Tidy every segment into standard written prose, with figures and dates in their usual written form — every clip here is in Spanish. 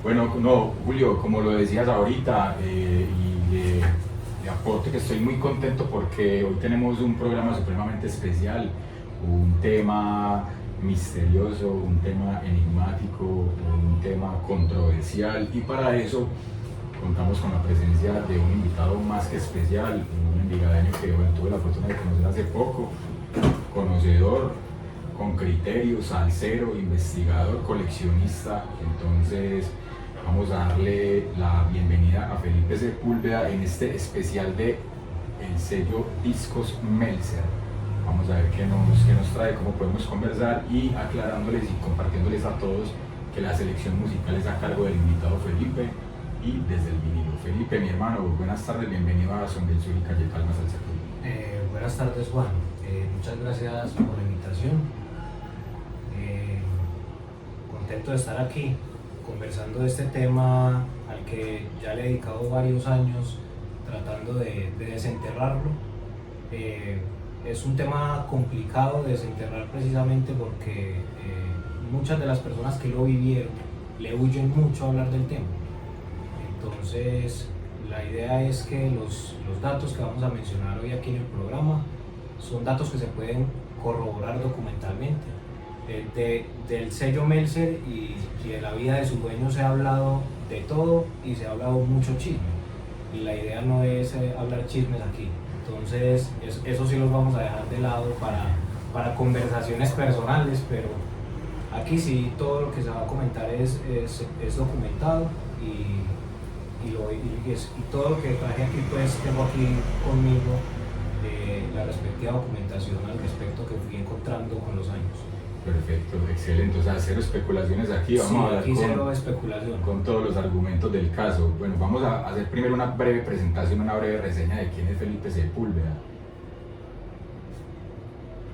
Bueno, no, Julio, como lo decías ahorita, le aporto que estoy muy contento porque hoy tenemos un programa supremamente especial, un tema misterioso, un tema enigmático, un tema controversial, y para eso contamos con la presencia de un invitado más que especial, un envigadeño que bueno, tuve la fortuna de conocer hace poco, conocedor, con criterio, salsero, investigador, coleccionista. Entonces vamos a darle la bienvenida a Felipe Sepúlveda en este especial de el sello Discos Meltzer. Vamos a ver qué nos trae, cómo podemos conversar y aclarándoles y compartiéndoles a todos que la selección musical es a cargo del invitado Felipe y desde el vinilo. Felipe, mi hermano, buenas tardes, bienvenido a Son del Sur y Calle Palmas al Sector. Buenas tardes, Juan. Muchas gracias por la invitación. Contento de estar aquí conversando de este tema al que ya le he dedicado varios años tratando de desenterrarlo. Es un tema complicado de desenterrar precisamente porque muchas de las personas que lo vivieron le huyen mucho a hablar del tema. Entonces, la idea es que los datos que vamos a mencionar hoy aquí en el programa son datos que se pueden corroborar documentalmente. Del sello Meltzer y de la vida de su dueño se ha hablado de todo y se ha hablado mucho chisme. Y la idea no es hablar chismes aquí. Entonces, eso sí los vamos a dejar de lado para conversaciones personales, pero aquí sí todo lo que se va a comentar es documentado y todo lo que traje aquí, pues tengo aquí conmigo la respectiva documentación al respecto que fui encontrando con los años. Perfecto, excelente. O sea, cero especulaciones aquí. Vamos a hablar aquí cero especulación. Con todos los argumentos del caso. Bueno, vamos a hacer primero una breve presentación, una breve reseña de quién es Felipe Sepúlveda.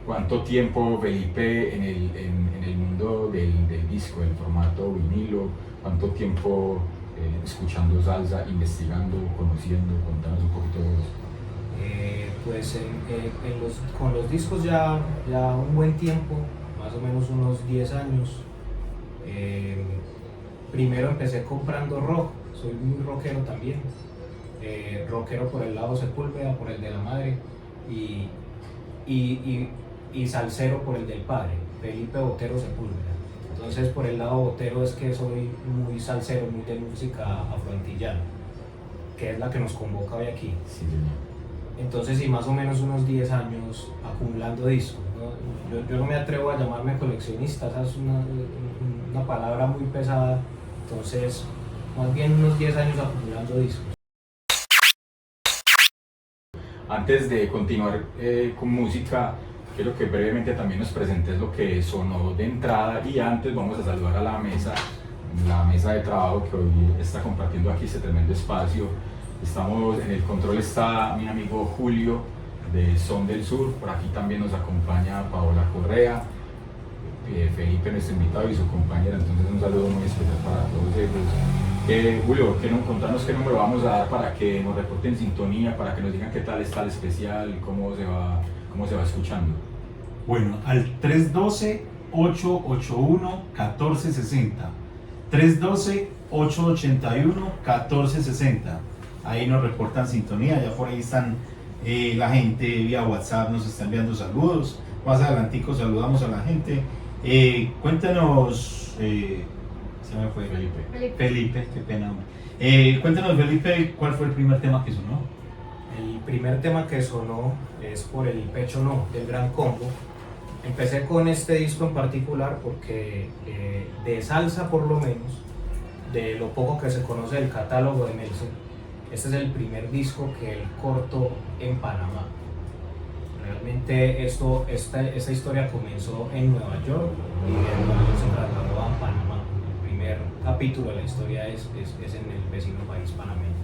¿Cuánto tiempo Felipe en el mundo del disco, del formato vinilo? ¿Cuánto tiempo escuchando salsa, investigando, conociendo? Contanos un poquito de eso. Pues con los discos ya un buen tiempo, más o menos unos 10 años. Primero empecé comprando rock, soy muy rockero también. Rockero por el lado Sepúlveda, por el de la madre, y salsero por el del padre, Felipe Botero Sepúlveda. Entonces por el lado botero es que soy muy salsero, muy de música afroantillana, que es la que nos convoca hoy aquí. Sí, señor. Entonces, sí, más o menos unos 10 años acumulando discos, ¿no? Yo no me atrevo a llamarme coleccionista, esa es una palabra muy pesada. Entonces, más bien unos 10 años acumulando discos. Antes de continuar con música, quiero que brevemente también nos presentes lo que sonó de entrada, y antes vamos a saludar a la mesa de trabajo que hoy está compartiendo aquí este tremendo espacio. Estamos en el control, está mi amigo Julio de Son del Sur, por aquí también nos acompaña Paola Correa, Felipe nuestro invitado y su compañera. Entonces un saludo muy especial para todos ellos. Julio, contanos qué número vamos a dar para que nos reporten sintonía, para que nos digan qué tal está el especial, cómo se va escuchando. Bueno, al 312-881-1460, 312-881-1460. Ahí nos reportan sintonía, ya por ahí están la gente vía WhatsApp, nos está enviando saludos. Más adelantico saludamos a la gente. Cuéntanos, se me fue Felipe, qué pena. Cuéntanos, Felipe, ¿cuál fue el primer tema que sonó? El primer tema que sonó es por el Pecho No, del Gran Combo. Empecé con este disco en particular porque de salsa, por lo menos, de lo poco que se conoce del catálogo de Meltzer, este es el primer disco que él cortó en Panamá. Realmente esta historia comenzó en Nueva York y de Nueva York se trasladó a Panamá. El primer capítulo de la historia es en el vecino país panameño.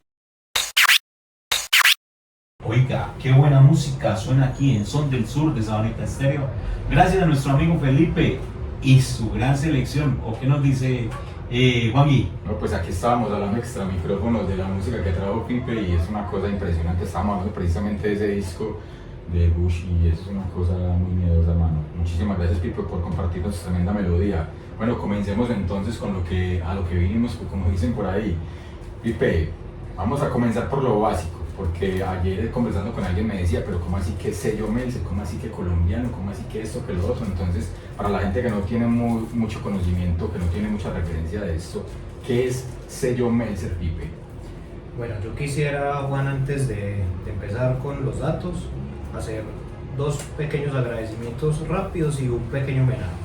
Oiga, qué buena música suena aquí en Son del Sur de Sabaneta Estéreo. Gracias a nuestro amigo Felipe y su gran selección. ¿O qué nos dice Juanqui? No, pues aquí estábamos hablando extra micrófonos de la música que trajo Pipe y es una cosa impresionante. Estábamos hablando precisamente de ese disco de Bush y eso es una cosa muy miedosa, hermano. Muchísimas gracias, Pipe, por compartirnos tremenda melodía. Bueno, comencemos entonces con a lo que vinimos, como dicen por ahí. Pipe, vamos a comenzar por lo básico, porque ayer conversando con alguien me decía, pero ¿cómo así que sello Meltzer? ¿Cómo así que colombiano? ¿Cómo así que esto, que lo otro? Entonces, para la gente que no tiene mucho conocimiento, que no tiene mucha referencia de esto, ¿qué es sello Meltzer, Pipe? Bueno, yo quisiera, Juan, antes de empezar con los datos, hacer dos pequeños agradecimientos rápidos y un pequeño homenaje.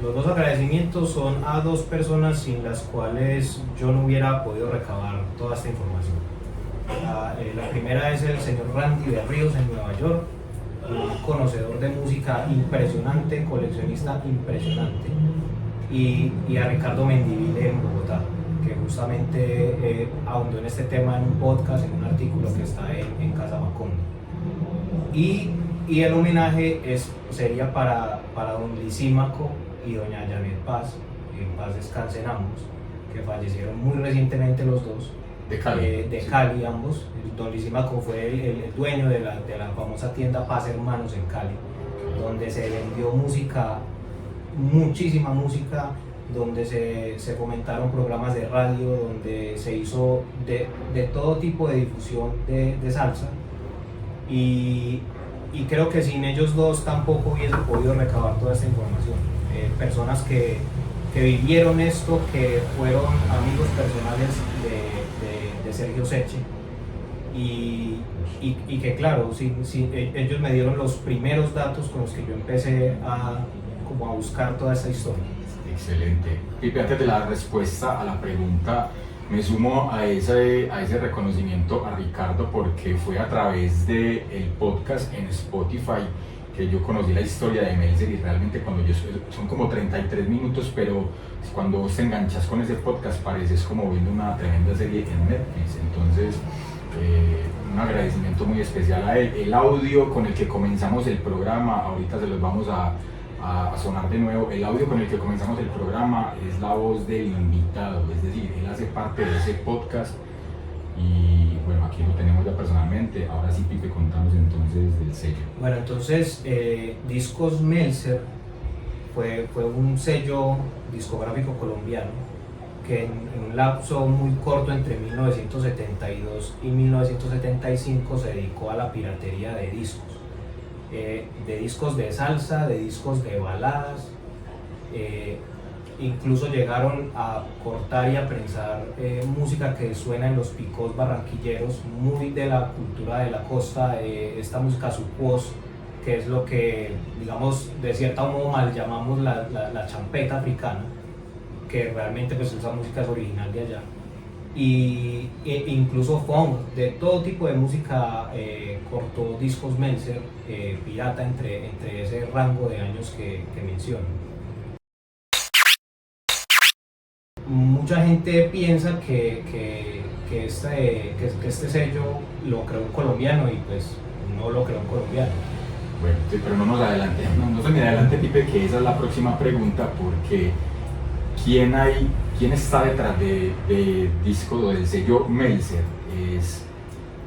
Los dos agradecimientos son a dos personas sin las cuales yo no hubiera podido recabar toda esta información. La primera es el señor Randy de Ríos en Nueva York, un conocedor de música impresionante, coleccionista impresionante, y a Ricardo Mendivile en Bogotá, que justamente ahondó en este tema en un podcast, en un artículo que está en Casa Macondo. Y el homenaje sería para don Lisímaco y doña Janet Paz, en paz descansen ambos, que fallecieron muy recientemente los dos, de Cali, de Cali ambos. Don Lisímaco fue el dueño de la famosa tienda Paz Hermanos en Cali, donde se vendió música, muchísima música, donde se fomentaron programas de radio, donde se hizo de todo tipo de difusión de salsa, y creo que sin ellos dos tampoco hubiese podido recabar toda esta información. Personas que vivieron esto, que fueron amigos personales de Sergio Seche, y que claro, ellos me dieron los primeros datos con los que yo empecé a buscar toda esta historia. Excelente. Pipe, antes de la respuesta a la pregunta, me sumo a ese reconocimiento a Ricardo, porque fue a través del podcast en Spotify que yo conocí la historia de Meltzer, y realmente son como 33 minutos, pero cuando vos te enganchas con ese podcast pareces como viendo una tremenda serie en Netflix. Entonces, un agradecimiento muy especial a él. El audio con el que comenzamos el programa, ahorita se los vamos a sonar de nuevo. El audio con el que comenzamos el programa es la voz del invitado, es decir, él hace parte de ese podcast, y bueno, aquí lo tenemos ya personalmente. Ahora sí, Pipe, contamos entonces del sello. Bueno, entonces Discos Meltzer fue un sello discográfico colombiano que en un lapso muy corto entre 1972 y 1975 se dedicó a la piratería de discos de salsa, de discos de baladas. Incluso llegaron a cortar y a prensar música que suena en los picos barranquilleros, muy de la cultura de la costa, esta música sucuos, que es lo que, digamos, de cierta modo mal llamamos la champeta africana, que realmente pues esa música es original de allá. E incluso funk, de todo tipo de música, cortó Discos Meltzer, pirata, entre ese rango de años que menciono. Mucha gente piensa que este sello lo creó un colombiano, y pues no lo creó un colombiano. Bueno, sí, pero no se me adelante, Pipe, que esa es la próxima pregunta, porque ¿quién está detrás de disco del sello Meltzer? ¿Es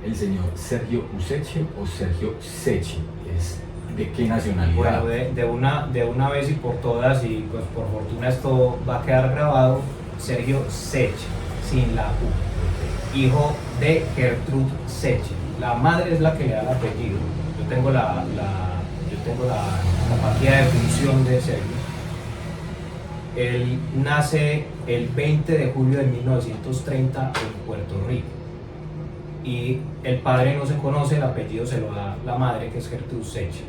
el señor Sergio Useche o Sergio Seche? ¿De qué nacionalidad? Bueno, de una vez y por todas, y pues por fortuna esto va a quedar grabado: Sergio Seche, sin la U, hijo de Gertrude Seche. La madre es la que le da el apellido. Yo tengo la partida de función de Sergio. Él nace el 20 de julio de 1930 en Puerto Rico, y el padre no se conoce, el apellido se lo da la madre, que es Gertrude Seche.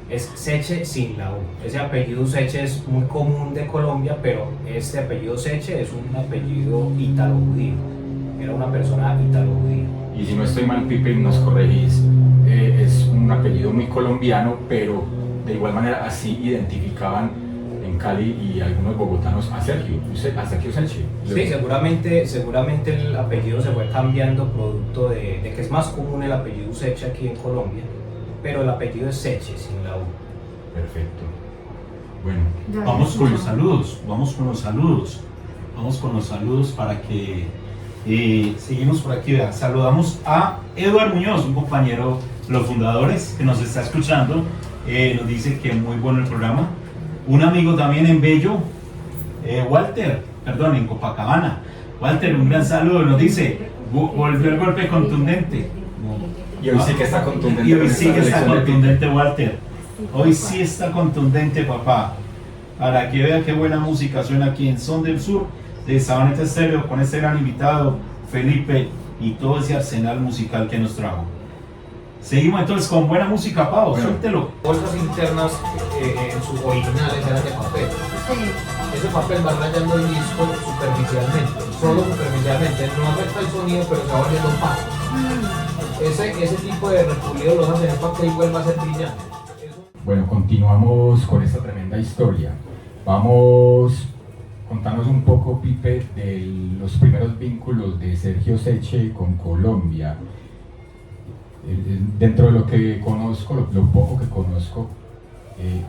Es Seche sin la U. Ese apellido Seche es muy común de Colombia, pero este apellido Seche es un apellido ítalo-judío. Era una persona ítalo-judía. Y si no estoy mal, Pipe, nos corregís, es un apellido muy colombiano, pero de igual manera así identificaban en Cali y algunos bogotanos a Sergio Seche. Sí, seguramente el apellido se fue cambiando producto de que es más común el apellido Seche aquí en Colombia, pero el apellido es Seche sin la U. Perfecto. Bueno, vamos con los saludos para que seguimos por aquí. Vean, saludamos a Eduardo Muñoz, un compañero de los fundadores que nos está escuchando. Nos dice que muy bueno el programa. Un amigo también en Bello, Walter, perdón, en Copacabana. Walter, un gran saludo, nos dice, volvió el golpe contundente. Y hoy sí que está contundente. Y hoy con sí esta que está selección de contundente, Walter. Hoy sí está contundente, papá. Para que vea qué buena música suena aquí en Son del Sur de Sabaneta Estéreo con este gran invitado, Felipe, y todo ese arsenal musical que nos trajo. Seguimos entonces con buena música, Pau, Bueno. suéltelo. Bolsas internas en sus originales eran de papel. Sí. Ese papel va rayando el disco superficialmente, solo superficialmente, no afecta el sonido, pero se va volviendo opaco. Ese tipo de repulido lo hacen para que igual va a ser brillante. Bueno, continuamos con esta tremenda historia. Vamos, contanos un poco, Pipe, de los primeros vínculos de Sergio Seche con Colombia. Dentro de lo que conozco, lo poco que conozco,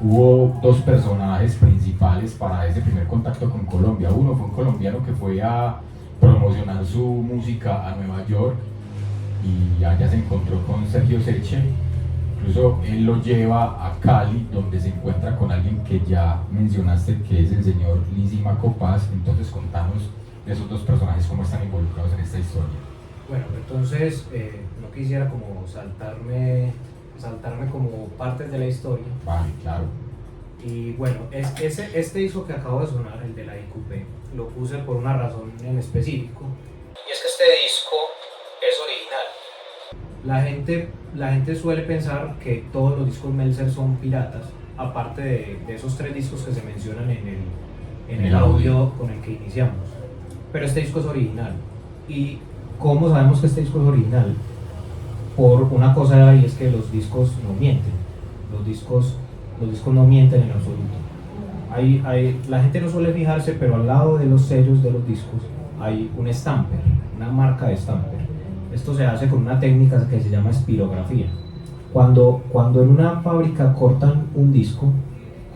hubo dos personajes principales para ese primer contacto con Colombia. Uno fue un colombiano que fue a promocionar su música a Nueva York y allá se encontró con Sergio Seche. Incluso él lo lleva a Cali, donde se encuentra con alguien que ya mencionaste, que es el señor Lisímaco Paz. Entonces contanos de esos dos personajes, cómo están involucrados en esta historia. Bueno, entonces no quisiera como saltarme como partes de la historia. Vale, claro. Y bueno, este disco que acabo de sonar, el de la IQP, lo puse por una razón en específico. Y es que este disco es original. La gente suele pensar que todos los discos Meltzer son piratas, aparte de esos 3 discos que se mencionan en el audio con el que iniciamos. Pero este disco es original. ¿Y cómo sabemos que este disco es original? Por una cosa, y es que los discos no mienten. Los discos no mienten en absoluto. La gente no suele fijarse, pero al lado de los sellos de los discos hay un stamper, una marca de stamper. Esto se hace con una técnica que se llama espirografía. Cuando en una fábrica cortan un disco,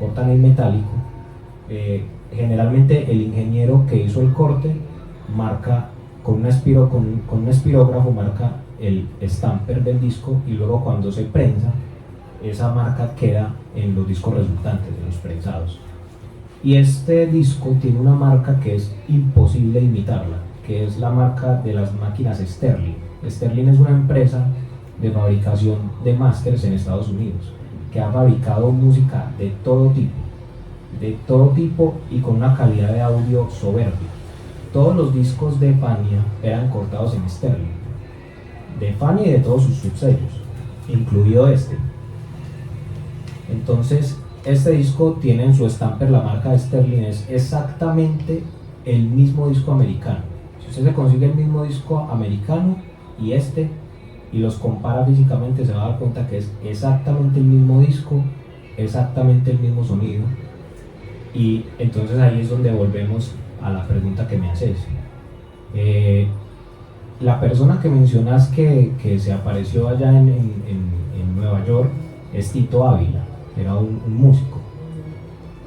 cortan el metálico, generalmente el ingeniero que hizo el corte marca con un espirógrafo, marca el stamper del disco, y luego cuando se prensa, esa marca queda en los discos resultantes de los prensados. Y este disco tiene una marca que es imposible imitarla, que es la marca de las máquinas Sterling. Sterling es una empresa de fabricación de másters en Estados Unidos, que ha fabricado música de todo tipo y con una calidad de audio soberbia. Todos los discos de Fania eran cortados en Sterling, de Fania y de todos sus subsellos, incluido este. Entonces, este disco tiene en su stamper la marca de Sterling, es exactamente el mismo disco americano. Si usted se consigue el mismo disco americano y los compara físicamente, se va a dar cuenta que es exactamente el mismo disco, exactamente el mismo sonido. Y entonces ahí es donde volvemos a la pregunta que me haces. La persona que mencionas que se apareció allá en Nueva York es Tito Ávila, era un músico.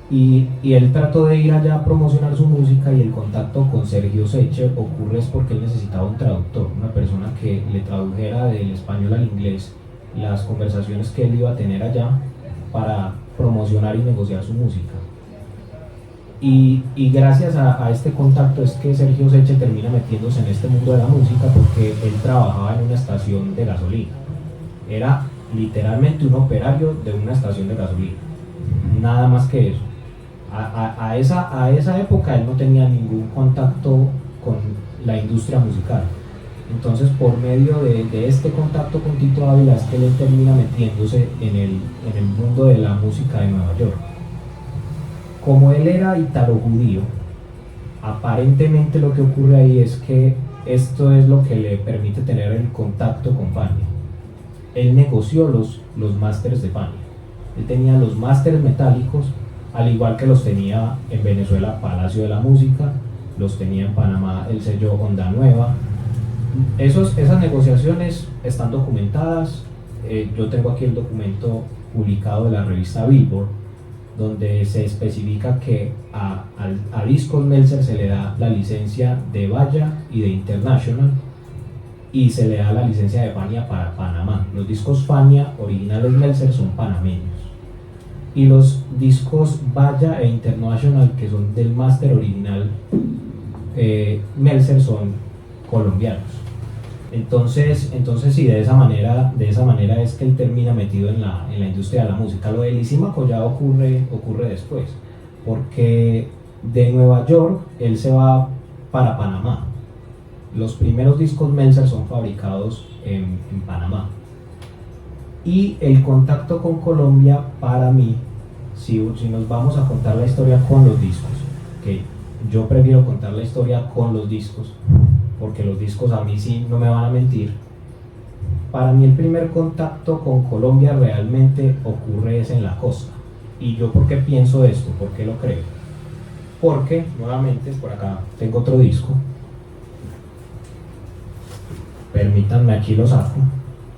Y él trató de ir allá a promocionar su música, y el contacto con Sergio Seche ocurre es porque él necesitaba un traductor, una persona que le tradujera del español al inglés las conversaciones que él iba a tener allá para promocionar y negociar su música. Y gracias a este contacto es que Sergio Seche termina metiéndose en este mundo de la música, porque él trabajaba en una estación de gasolina. Era literalmente un operario de una estación de gasolina, nada más que eso. A esa época él no tenía ningún contacto con la industria musical. Entonces, por medio de este contacto con Tito Ávila es que él termina metiéndose en el mundo de la música de Nueva York. Como él era ítalo-judío, aparentemente lo que ocurre ahí es que esto es lo que le permite tener el contacto con Fania. Él negoció los másters de Fania. Él tenía los másters metálicos, al igual que los tenía en Venezuela Palacio de la Música, los tenía en Panamá el sello Onda Nueva. Esas negociaciones están documentadas. Yo tengo aquí el documento publicado de la revista Billboard, donde se especifica que a Discos Meltzer se le da la licencia de Vaya y de International, y se le da la licencia de Fania para Panamá. Los discos Fania originales Meltzer son panameños. y los discos Vaya e International, que son del máster original Meltzer, son colombianos. Entonces sí, de esa manera es que él termina metido en la industria de la música. Lo de Lisímaco ya ocurre después, porque de Nueva York él se va para Panamá. Los primeros discos Meltzer son fabricados en Panamá. Y el contacto con Colombia, para mí, si nos vamos a contar la historia con los discos, que yo prefiero contar la historia con los discos, porque los discos a mí sí no me van a mentir. Para mí el primer contacto con Colombia realmente ocurre es en la costa. ¿Y yo por qué pienso esto? ¿Por qué lo creo? Porque, nuevamente, por acá tengo otro disco. Permítanme, aquí lo saco.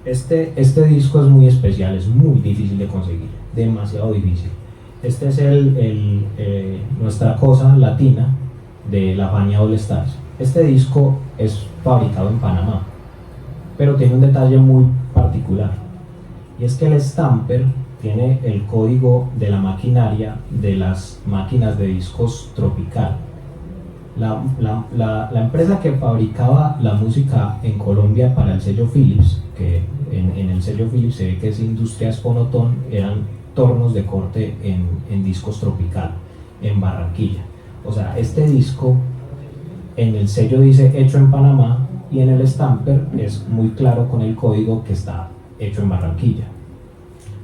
Este disco es muy especial, es muy difícil de conseguir, demasiado difícil. Este es nuestra cosa latina de la Fania All Stars. Este disco es fabricado en Panamá, pero tiene un detalle muy particular, y es que el stamper tiene el código de la maquinaria de las máquinas de discos Tropical. La empresa que fabricaba la música en Colombia para el sello Philips, que en el sello Philips se ve que es Industrias Fonotón, eran tornos de corte en discos Tropical, en Barranquilla. O sea, este disco en el sello dice hecho en Panamá, y en el stamper es muy claro con el código que está hecho en Barranquilla.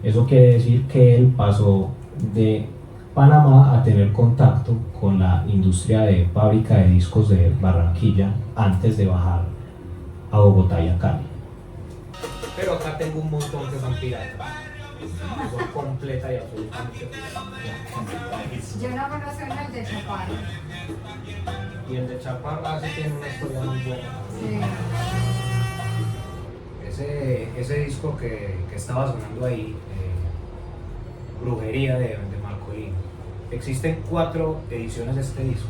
Eso quiere decir que él pasó de Panamá a tener contacto con la industria de fábrica de discos de Barranquilla antes de bajar a Bogotá y a Cali. Pero acá tengo un montón que son piratas, que son completa y absolutamente piratas. Yo no conozco el de Chaparro. Y el de Chaparro sí tiene una historia muy buena. Sí. Ese disco que estaba sonando ahí, Brujería de Marcolino. Existen 4 ediciones de este disco.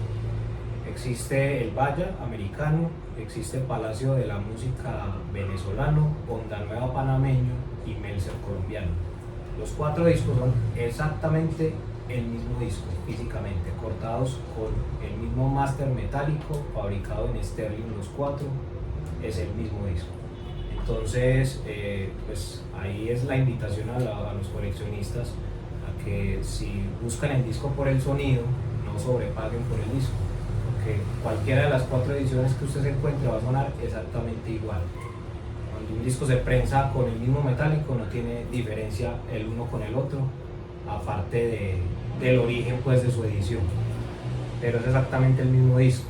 Existe el Vaya americano, existe Palacio de la Música venezolano, Onda Nueva panameño y Meltzer colombiano. Los 4 discos son exactamente el mismo disco, físicamente, cortados con el mismo máster metálico, fabricado en Sterling, los 4, es el mismo disco. Entonces, pues ahí es la invitación a los coleccionistas a que si buscan el disco por el sonido, no sobrepaguen por el disco, porque cualquiera de las 4 ediciones que usted se encuentre va a sonar exactamente igual. Cuando un disco se prensa con el mismo metálico, no tiene diferencia el uno con el otro, aparte del origen pues de su edición, pero es exactamente el mismo disco.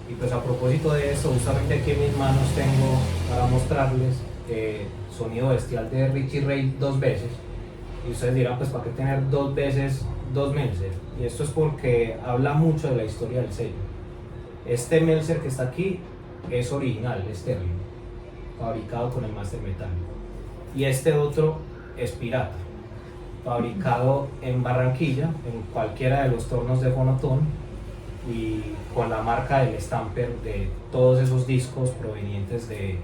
Y pues a propósito de eso, justamente aquí en mis manos tengo para mostrarles Sonido Bestial de Richie Ray 2 veces. Y ustedes dirán, pues ¿para qué tener 2 veces 2 Meltzer? Y esto es porque habla mucho de la historia del sello. Este Meltzer que está aquí es original, es Sterling, fabricado con el máster metálico. Y este otro es pirata, fabricado en Barranquilla, en cualquiera de los tornos de Fonotón, y con la marca del stamper de todos esos discos provenientes de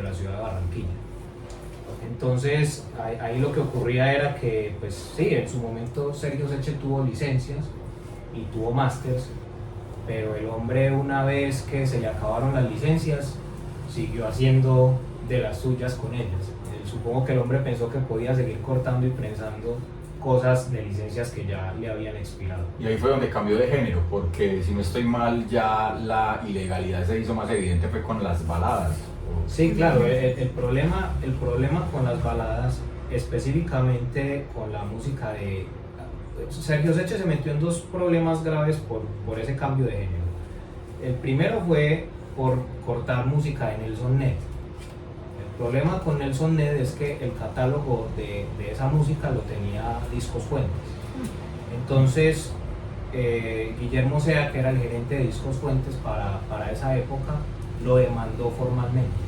la ciudad de Barranquilla. Entonces ahí lo que ocurría era que, pues sí, en su momento Sergio Seche tuvo licencias y tuvo másters, pero el hombre, una vez que se le acabaron las licencias, siguió haciendo de las suyas con ellas. Supongo que el hombre pensó que podía seguir cortando y prensando cosas de licencias que ya le habían expirado. Y ahí fue donde cambió de género, porque si no estoy mal, ya la ilegalidad se hizo más evidente fue con las baladas. Sí, claro, el problema con las baladas, específicamente con la música de... Sergio Seche se metió en 2 problemas graves por ese cambio de género. El primero fue por cortar música de Nelson Ned. El problema con Nelson Ned es que el catálogo de esa música lo tenía Discos Fuentes. Entonces, Guillermo Sea, que era el gerente de Discos Fuentes para esa época, lo demandó formalmente.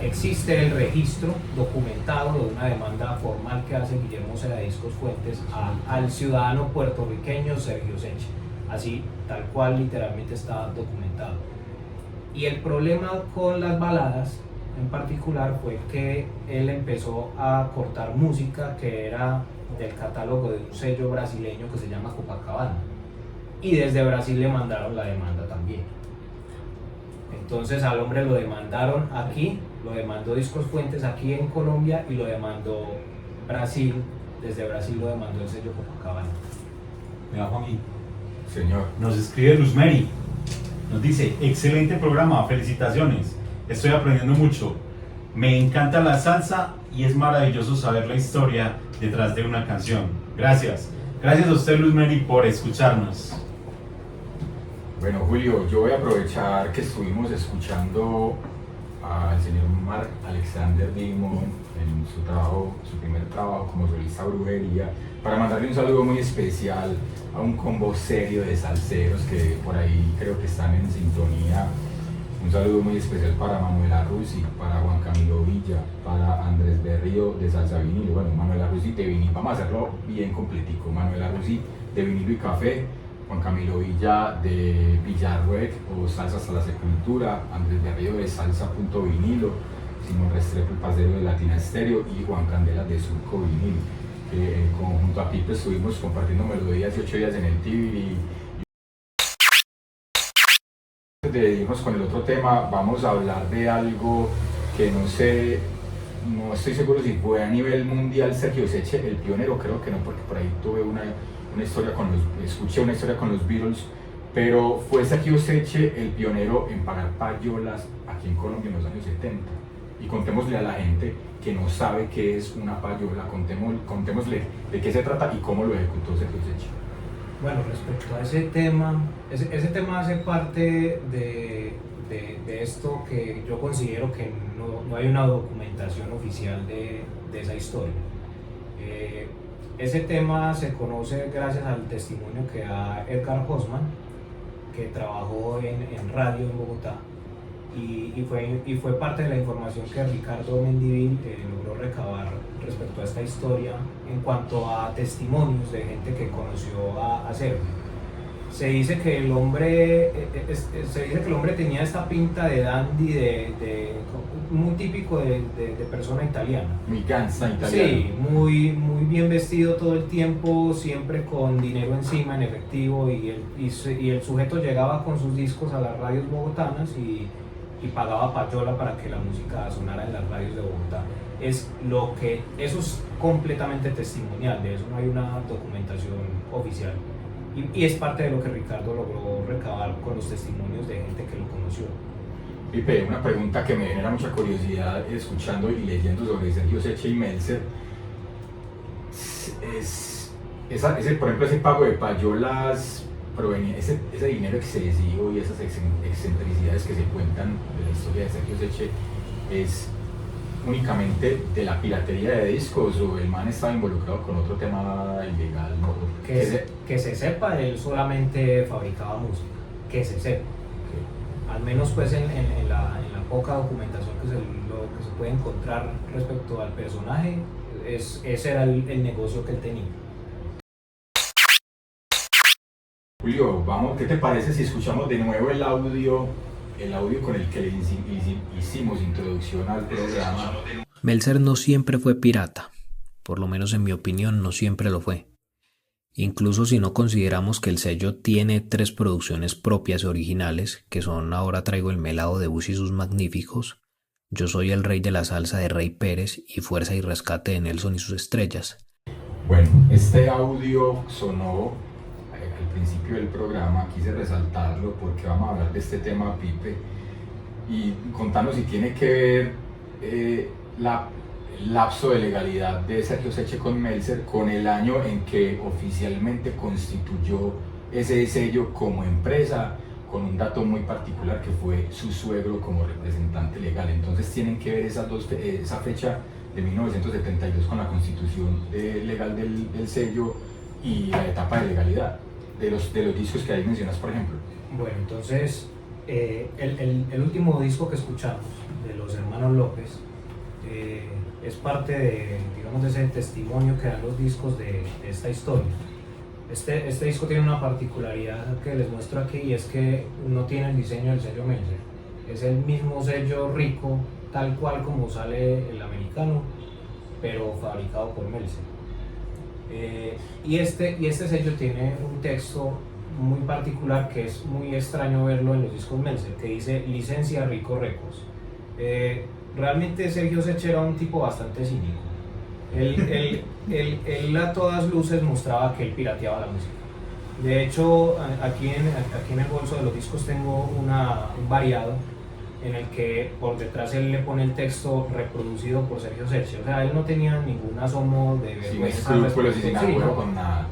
Existe el registro documentado de una demanda formal que hace Guillermo Sea de Discos Fuentes al ciudadano puertorriqueño Sergio Seche. Así, tal cual, literalmente está documentado. Y el problema con las baladas en particular fue que él empezó a cortar música que era del catálogo de un sello brasileño que se llama Copacabana, y desde Brasil le mandaron la demanda también. Entonces al hombre lo demandaron aquí, lo demandó Discos Fuentes aquí en Colombia y lo demandó Brasil, desde Brasil lo demandó el sello Copacabana. Vea, Juanji, Señor. nos escribe Luzmeri, nos dice, excelente programa, felicitaciones, estoy aprendiendo mucho, me encanta la salsa y es maravilloso saber la historia detrás de una canción. Gracias a usted, Luzmeri, por escucharnos. Bueno, Julio, yo voy a aprovechar que estuvimos escuchando al señor Marc Alexander Dimon en su primer trabajo como solista Brujería, para mandarle un saludo muy especial a un combo serio de salseros que por ahí creo que están en sintonía. Un saludo muy especial para Manuela Rusi, para Juan Camilo Villa, para Andrés Berrío de Salsa Vinilo. Bueno, Manuela Rusi de vinilo, vamos a hacerlo bien completico. Manuela Rusi de vinilo y café, Juan Camilo Villa de Villarruec o Salsa hasta la Sepultura, Andrés Berrío de Salsa.vinilo, Simón Restrepo el Paseo de Latina Estéreo y Juan Candela de Surco Vinilo. Junto a Pipe estuvimos compartiendo melodías de 8 días en el TV. Antes de irnos con el otro tema, vamos a hablar de algo que no sé, no estoy seguro si fue a nivel mundial Sergio Seche el pionero, creo que no, porque por ahí tuve una historia escuché una historia con los Beatles, pero fue Sergio Seche el pionero en pagar payolas aquí en Colombia en los años 70. Y contémosle a la gente que no sabe qué es una payola, contémosle de qué se trata y cómo lo ejecutó Sergio Seche. Bueno, respecto a ese tema hace parte de esto que yo considero que no hay una documentación oficial de esa historia. Ese tema se conoce gracias al testimonio que da Edgar Hosman, que trabajó en radio en Bogotá, y fue parte de la información que Ricardo Mendivil logró recabar respecto a esta historia en cuanto a testimonios de gente que conoció a Sergio. Se dice que el hombre tenía esta pinta de dandy, muy típico de persona italiana. Mi ganza italiana. Sí, muy bien vestido todo el tiempo, siempre con dinero encima en efectivo, y el sujeto llegaba con sus discos a las radios bogotanas y pagaba payola para que la música sonara en las radios de Bogotá. Eso es completamente testimonial, de eso no hay una documentación oficial. Y es parte de lo que Ricardo logró recabar con los testimonios de gente que lo conoció. Pipe, una pregunta que me genera mucha curiosidad escuchando y leyendo sobre Sergio Seche y Meltzer. Por ejemplo, ese pago de payolas, ese dinero excesivo y esas excentricidades que se cuentan de la historia de Sergio Seche, ¿es únicamente de la piratería de discos o el man estaba involucrado con otro tema ilegal? ¿No? Que se sepa, él solamente fabricaba música, que se sepa. Okay. Al menos pues en la poca documentación que se puede encontrar respecto al personaje, ese era el negocio que él tenía. Julio, ¿qué te parece si escuchamos de nuevo el audio con el que le hicimos introducción al programa? Meltzer no siempre fue pirata, por lo menos en mi opinión no siempre lo fue. Incluso si no consideramos que el sello tiene 3 producciones propias originales, que son Ahora traigo el melado de Bus y sus magníficos, Yo soy el rey de la salsa de Rey Pérez y Fuerza y rescate de Nelson y sus estrellas. Bueno, este audio sonó al principio del programa, quise resaltarlo porque vamos a hablar de este tema, Pipe, y contanos si tiene que ver el lapso de legalidad de Sergio Seche con Meltzer con el año en que oficialmente constituyó ese sello como empresa, con un dato muy particular que fue su suegro como representante legal. Entonces tienen que ver esa fecha de 1972 con la constitución legal del sello y la etapa de legalidad de los discos que ahí mencionas, por ejemplo. Bueno, entonces el último disco que escuchamos de los hermanos López es parte de ese testimonio que dan los discos de esta historia. Este disco tiene una particularidad que les muestro aquí, y es que no tiene el diseño del sello Meltzer. Es el mismo sello rico tal cual como sale el americano, pero fabricado por Meltzer. Y este sello tiene un texto muy particular que es muy extraño verlo en los discos Meltzer, que dice licencia Rico Records. Realmente Sergio Secchi era un tipo bastante cínico. Él a todas luces mostraba que él pirateaba la música. De hecho, aquí en el bolso de los discos tengo un variado en el que por detrás él le pone el texto reproducido por Sergio Secchi. O sea, él no tenía ningún asomo de vergüenza. Sin escrúpulos y sin apuro con nada.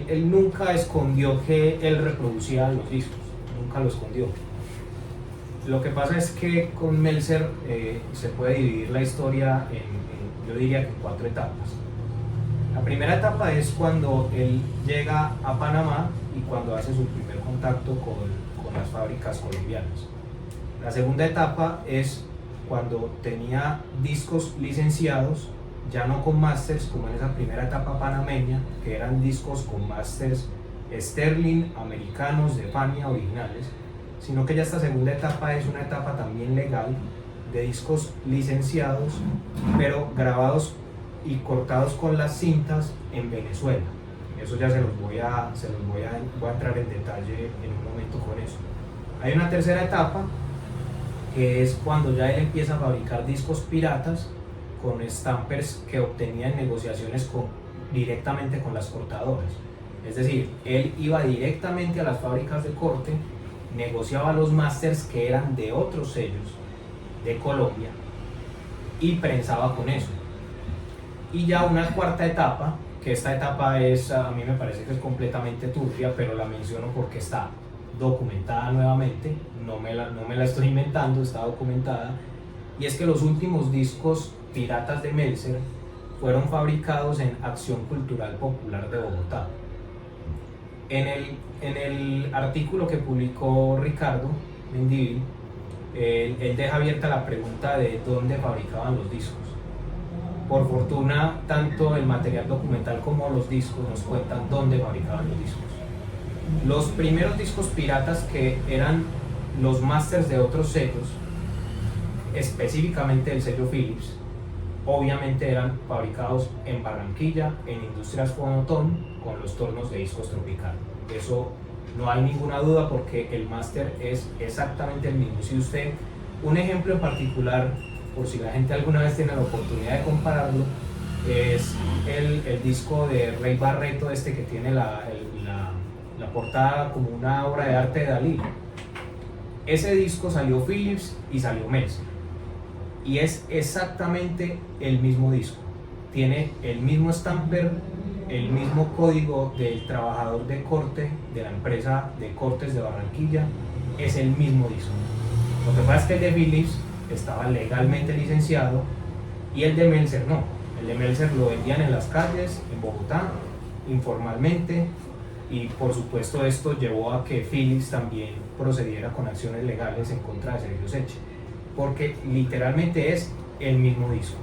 Él nunca escondió que él reproducía los discos, nunca lo escondió. Lo que pasa es que con Meltzer se puede dividir la historia yo diría que en 4 etapas. La primera etapa es cuando él llega a Panamá y cuando hace su primer contacto con las fábricas colombianas. La segunda etapa es cuando tenía discos licenciados, ya no con masters como en esa primera etapa panameña, que eran discos con masters Sterling, americanos, de Fania, originales, sino que ya esta segunda etapa es una etapa también legal de discos licenciados, pero grabados y cortados con las cintas en Venezuela. Eso ya voy a entrar en detalle en un momento con eso. Hay una tercera etapa que es cuando ya él empieza a fabricar discos piratas con stampers que obtenía en negociaciones directamente con las cortadoras. Es decir, él iba directamente a las fábricas de corte, negociaba los masters que eran de otros sellos de Colombia y prensaba con eso. Y ya una cuarta etapa, que esta etapa es, a mí me parece que es completamente turbia, pero la menciono porque está documentada nuevamente, no me la estoy inventando, está documentada, y es que los últimos discos piratas de Meltzer fueron fabricados en Acción Cultural Popular de Bogotá. En el artículo que publicó Ricardo Mendívil, él deja abierta la pregunta de dónde fabricaban los discos. Por fortuna, tanto el material documental como los discos nos cuentan dónde fabricaban los discos. Los primeros discos piratas, que eran los masters de otros sellos, específicamente el sello Philips, obviamente eran fabricados en Barranquilla, en Industrias Fonotón, con los tornos de discos Tropical. Eso no hay ninguna duda porque el máster es exactamente el mismo. Si usted, un ejemplo en particular, por si la gente alguna vez tiene la oportunidad de compararlo, es el disco de Rey Barreto, que tiene la portada como una obra de arte de Dalí. Ese disco salió Philips y salió Meltzer, y es exactamente el mismo disco. Tiene el mismo stamper, el mismo código del trabajador de corte de la empresa de cortes de Barranquilla, es el mismo disco. Lo que pasa es que el de Philips estaba legalmente licenciado y el de Meltzer no. El de Meltzer lo vendían en las calles, en Bogotá, informalmente, y por supuesto esto llevó a que Philips también procediera con acciones legales en contra de Sergio Secchi, porque literalmente es el mismo disco.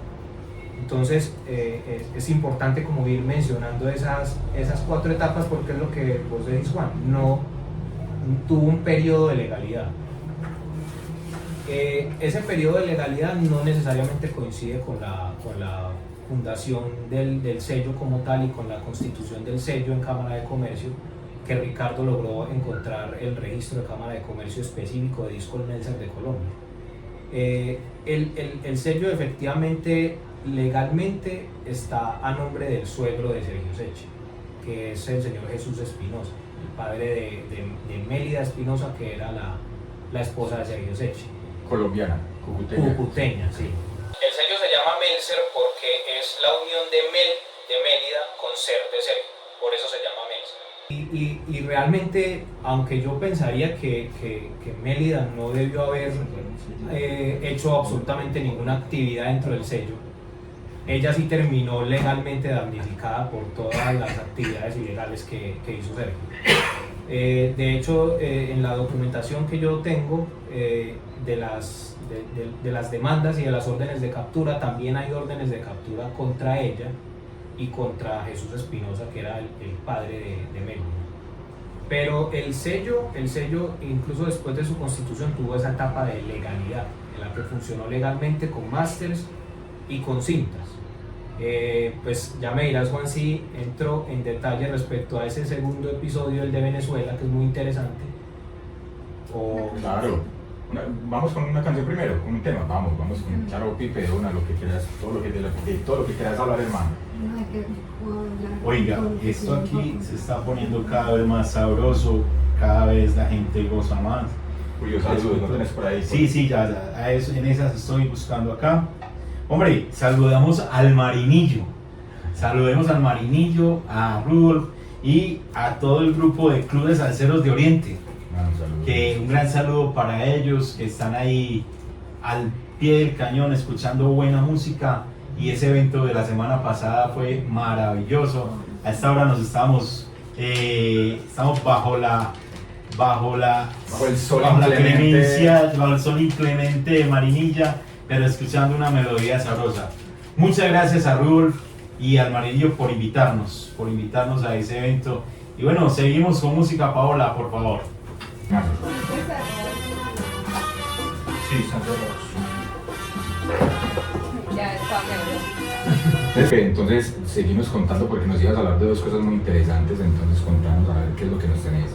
Entonces es importante como ir mencionando esas 4 etapas, porque es lo que vos decís, Juan, no tuvo un periodo de legalidad. Ese periodo de legalidad no necesariamente coincide con la fundación del sello como tal y con la constitución del sello en Cámara de Comercio, que Ricardo logró encontrar el registro de Cámara de Comercio específico de discos Meltzer de Colombia. El sello efectivamente legalmente está a nombre del suegro de Sergio Secchi, que es el señor Jesús Espinosa, el padre de Mélida Espinosa, que era la esposa de Sergio Secchi. Colombiana, Cucuteña, sí. El sello se llama Meltzer porque es la unión de Mélida con Ser de Sergio, por eso se llama Meltzer. Y realmente, aunque yo pensaría que Mélida no debió haber hecho absolutamente ninguna actividad dentro del sello, ella sí terminó legalmente damnificada por todas las actividades ilegales que hizo Sergio. De hecho, en la documentación que yo tengo de las demandas y de las órdenes de captura, también hay órdenes de captura contra ella y contra Jesús Espinosa, que era el padre de Mélida. Pero el sello, incluso después de su constitución, tuvo esa etapa de legalidad, en la que funcionó legalmente con másters y con cintas. Pues ya me dirás, Juan, si entro en detalle respecto a ese segundo episodio, el de Venezuela, que es muy interesante. Claro. Vamos con una canción primero, con un tema. Vamos con Charo Pipe, de una, lo que quieras, todo lo que quieras hablar, hermano. Oiga, esto aquí se está poniendo cada vez más sabroso, cada vez la gente goza más. Julio, saludos, ¿no tenés por ahí? Sí, ya, en esas estoy buscando acá. Hombre, saludamos al Marinillo, a Rudolf y a todo el grupo de clubes salseros de Oriente. Que un gran saludo para ellos, que están ahí al pie del cañón escuchando buena música, y ese evento de la semana pasada fue maravilloso. A esta hora nos estamos bajo el sol inclemente de Marinilla, pero escuchando una melodía sabrosa. Muchas gracias a Rudolf y al Marinillo por invitarnos a ese evento. Y bueno, seguimos con música. Paola, por favor. Sí, Santos. Ya está, Pepe, entonces seguimos contando porque nos ibas a hablar de dos cosas muy interesantes, entonces contanos a ver qué es lo que nos tenés.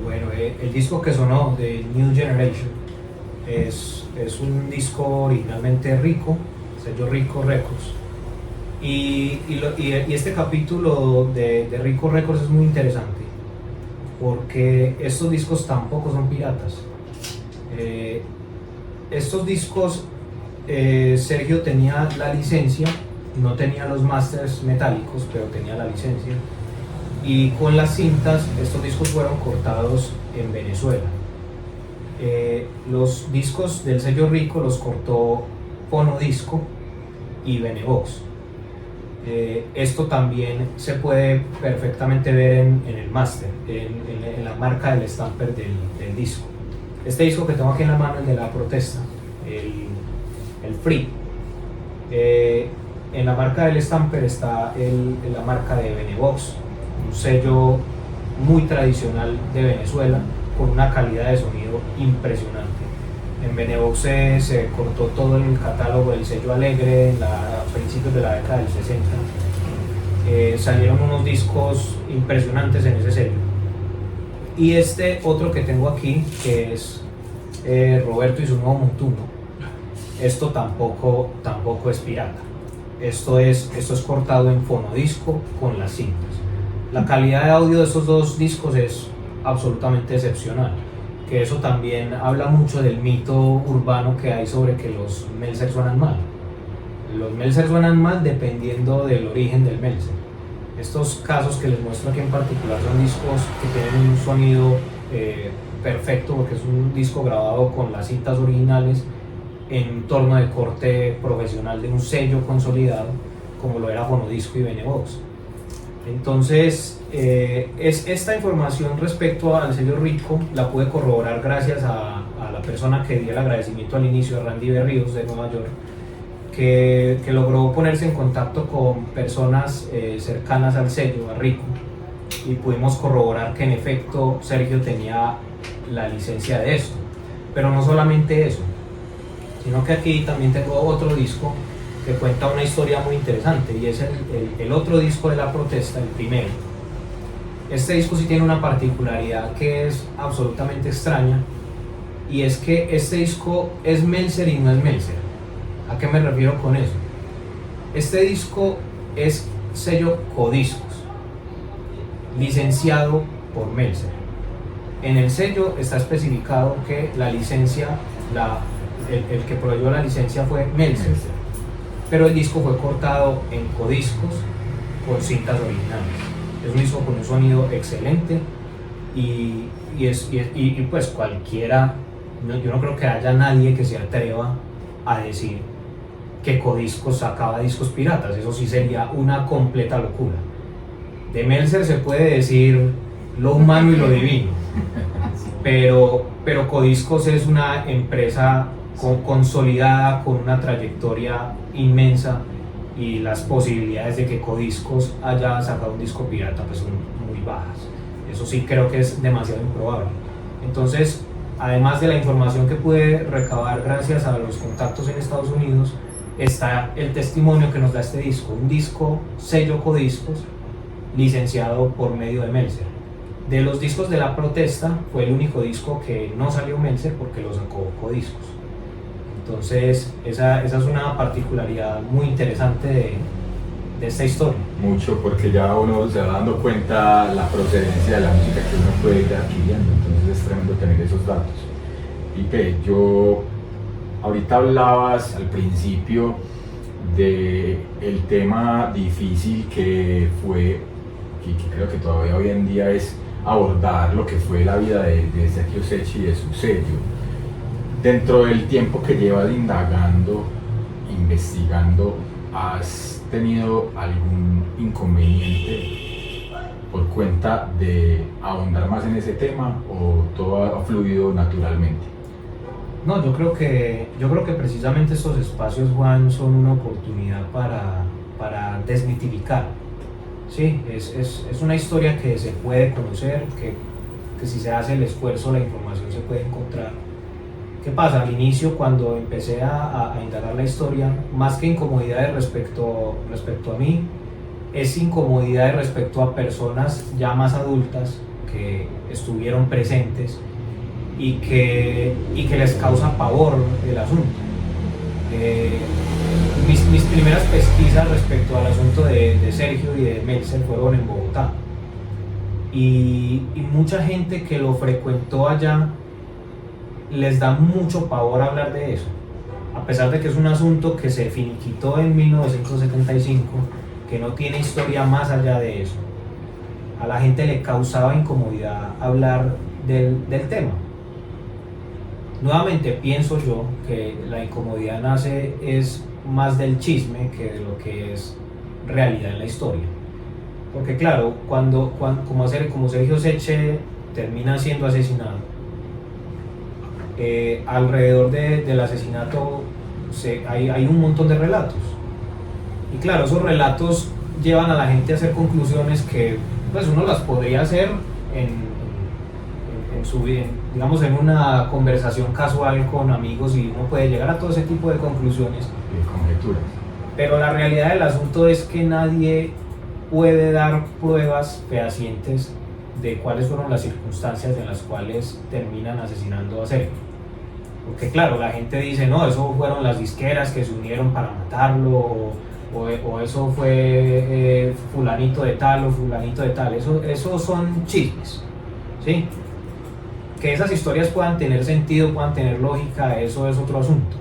Bueno, el disco que sonó de New Generation es un disco originalmente Rico, sello Rico Records. Y este capítulo de Rico Records es muy interesante porque estos discos tampoco son piratas. Estos discos, Sergio tenía la licencia, no tenía los masters metálicos, pero tenía la licencia. Y con las cintas, estos discos fueron cortados en Venezuela. Los discos del sello Rico los cortó Fonodisco y Venebox. Esto también se puede perfectamente ver en el máster, en la marca del stamper del disco. Este disco que tengo aquí en la mano, el de la protesta, el Free. En la marca del stamper está la marca de Venebox, un sello muy tradicional de Venezuela, con una calidad de sonido impresionante. En Venebox se cortó todo el catálogo del sello Alegre a principios de la década del 60. Salieron unos discos impresionantes en ese sello. Y este otro que tengo aquí, que es Roberto y su nuevo montuno, esto tampoco es pirata. Esto es cortado en fonodisco con las cintas. La calidad de audio de estos dos discos es absolutamente excepcional, que eso también habla mucho del mito urbano que hay sobre que los Melzer suenan mal. Los Melzer suenan mal dependiendo del origen del Melzer. Estos casos que les muestro aquí en particular son discos que tienen un sonido perfecto, porque es un disco grabado con las cintas originales en un torno de corte profesional de un sello consolidado como lo era Fonodisco y Venebox. Entonces, esta información respecto al sello Rico la pude corroborar gracias a la persona que di el agradecimiento al inicio, Randy Berríos de Nueva York, que logró ponerse en contacto con personas cercanas al sello, a Rico, y pudimos corroborar que en efecto Sergio tenía la licencia de esto. Pero no solamente eso, sino que aquí también tengo otro disco que cuenta una historia muy interesante, y es el otro disco de la protesta, el primero. Este disco sí tiene una particularidad que es absolutamente extraña, y es que este disco es Melzer y no es Melzer. ¿A qué me refiero con eso? Este disco es sello Codiscos, licenciado por Melzer. En el sello está especificado que la licencia, el que proveyó la licencia fue Melzer, pero el disco fue cortado en Codiscos con cintas originales. Es un disco con un sonido excelente y pues cualquiera, yo no creo que haya nadie que se atreva a decir que Codiscos sacaba discos piratas. Eso sí sería una completa locura. De Melzer se puede decir lo humano y lo divino, pero Codiscos es una empresa consolidada, con una trayectoria inmensa, y las posibilidades de que Codiscos haya sacado un disco pirata pues son muy bajas. Eso sí creo que es demasiado improbable. Entonces, además de la información que pude recabar gracias a los contactos en Estados Unidos, está el testimonio que nos da este disco, un disco sello Codiscos, licenciado por medio de Meltzer. De los discos de la protesta fue el único disco que no salió Meltzer porque lo sacó Codiscos. Entonces esa es una particularidad muy interesante de esta historia. Mucho, porque ya uno se va dando cuenta la procedencia de la música que uno puede ir adquiriendo, entonces es tremendo tener esos datos. Pipe, ahorita hablabas al principio de el tema difícil que fue, que creo que todavía hoy en día es abordar lo que fue la vida de Sergio Secchi y de su sello. Dentro del tiempo que llevas indagando, investigando, ¿has tenido algún inconveniente por cuenta de ahondar más en ese tema o todo ha fluido naturalmente? No, yo creo que precisamente estos espacios, Juan, son una oportunidad para desmitificar. Sí, es una historia que se puede conocer, que si se hace el esfuerzo la información se puede encontrar. ¿Qué pasa? Al inicio, cuando empecé a indagar la historia, más que incomodidades respecto a mí, es incomodidad respecto a personas ya más adultas que estuvieron presentes y que les causa pavor el asunto. Mis primeras pesquisas respecto al asunto de Sergio y de Meltzer fueron en Bogotá, y mucha gente que lo frecuentó allá les da mucho pavor hablar de eso, a pesar de que es un asunto que se finiquitó en 1975, que no tiene historia más allá de eso. A la gente le causaba incomodidad hablar del tema. Nuevamente pienso yo que la incomodidad nace es más del chisme que de lo que es realidad en la historia. Porque claro, como Sergio Secchi termina siendo asesinado, alrededor del asesinato hay un montón de relatos. Y claro, esos relatos llevan a la gente a hacer conclusiones que pues uno las podría hacer digamos en una conversación casual con amigos, y uno puede llegar a todo ese tipo de conclusiones Y conjeturas. pero la realidad del asunto es que nadie puede dar pruebas fehacientes de cuáles fueron las circunstancias en las cuales terminan asesinando a Sergio. Porque claro, la gente dice, no, eso fueron las disqueras que se unieron para matarlo, o eso fue fulanito de tal o fulanito de tal. Eso son chismes, ¿sí? Que esas historias puedan tener sentido, puedan tener lógica, eso es otro asunto.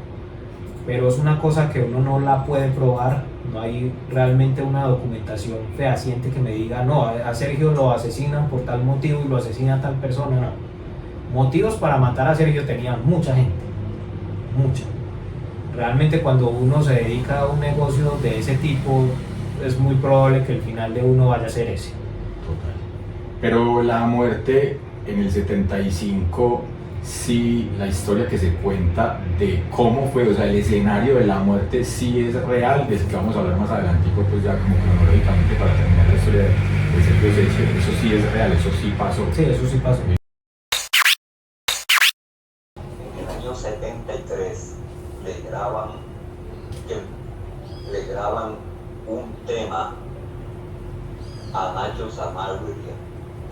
Pero es una cosa que uno no la puede probar, no hay realmente una documentación fehaciente que me diga, no, a Sergio lo asesinan por tal motivo y lo asesina tal persona, no. Motivos para matar a Sergio tenía mucha gente, mucha. Realmente cuando uno se dedica a un negocio de ese tipo, es muy probable que el final de uno vaya a ser ese. Total. Pero la muerte en el 75, sí, la historia que se cuenta de cómo fue, o sea, el escenario de la muerte sí es real, de eso que vamos a hablar más adelante, pues ya como cronológicamente para terminar la historia de Sergio Secchi, eso sí es real, eso sí pasó. Sí, eso sí pasó. 73 le graban un tema a Nacho Zamaguirre,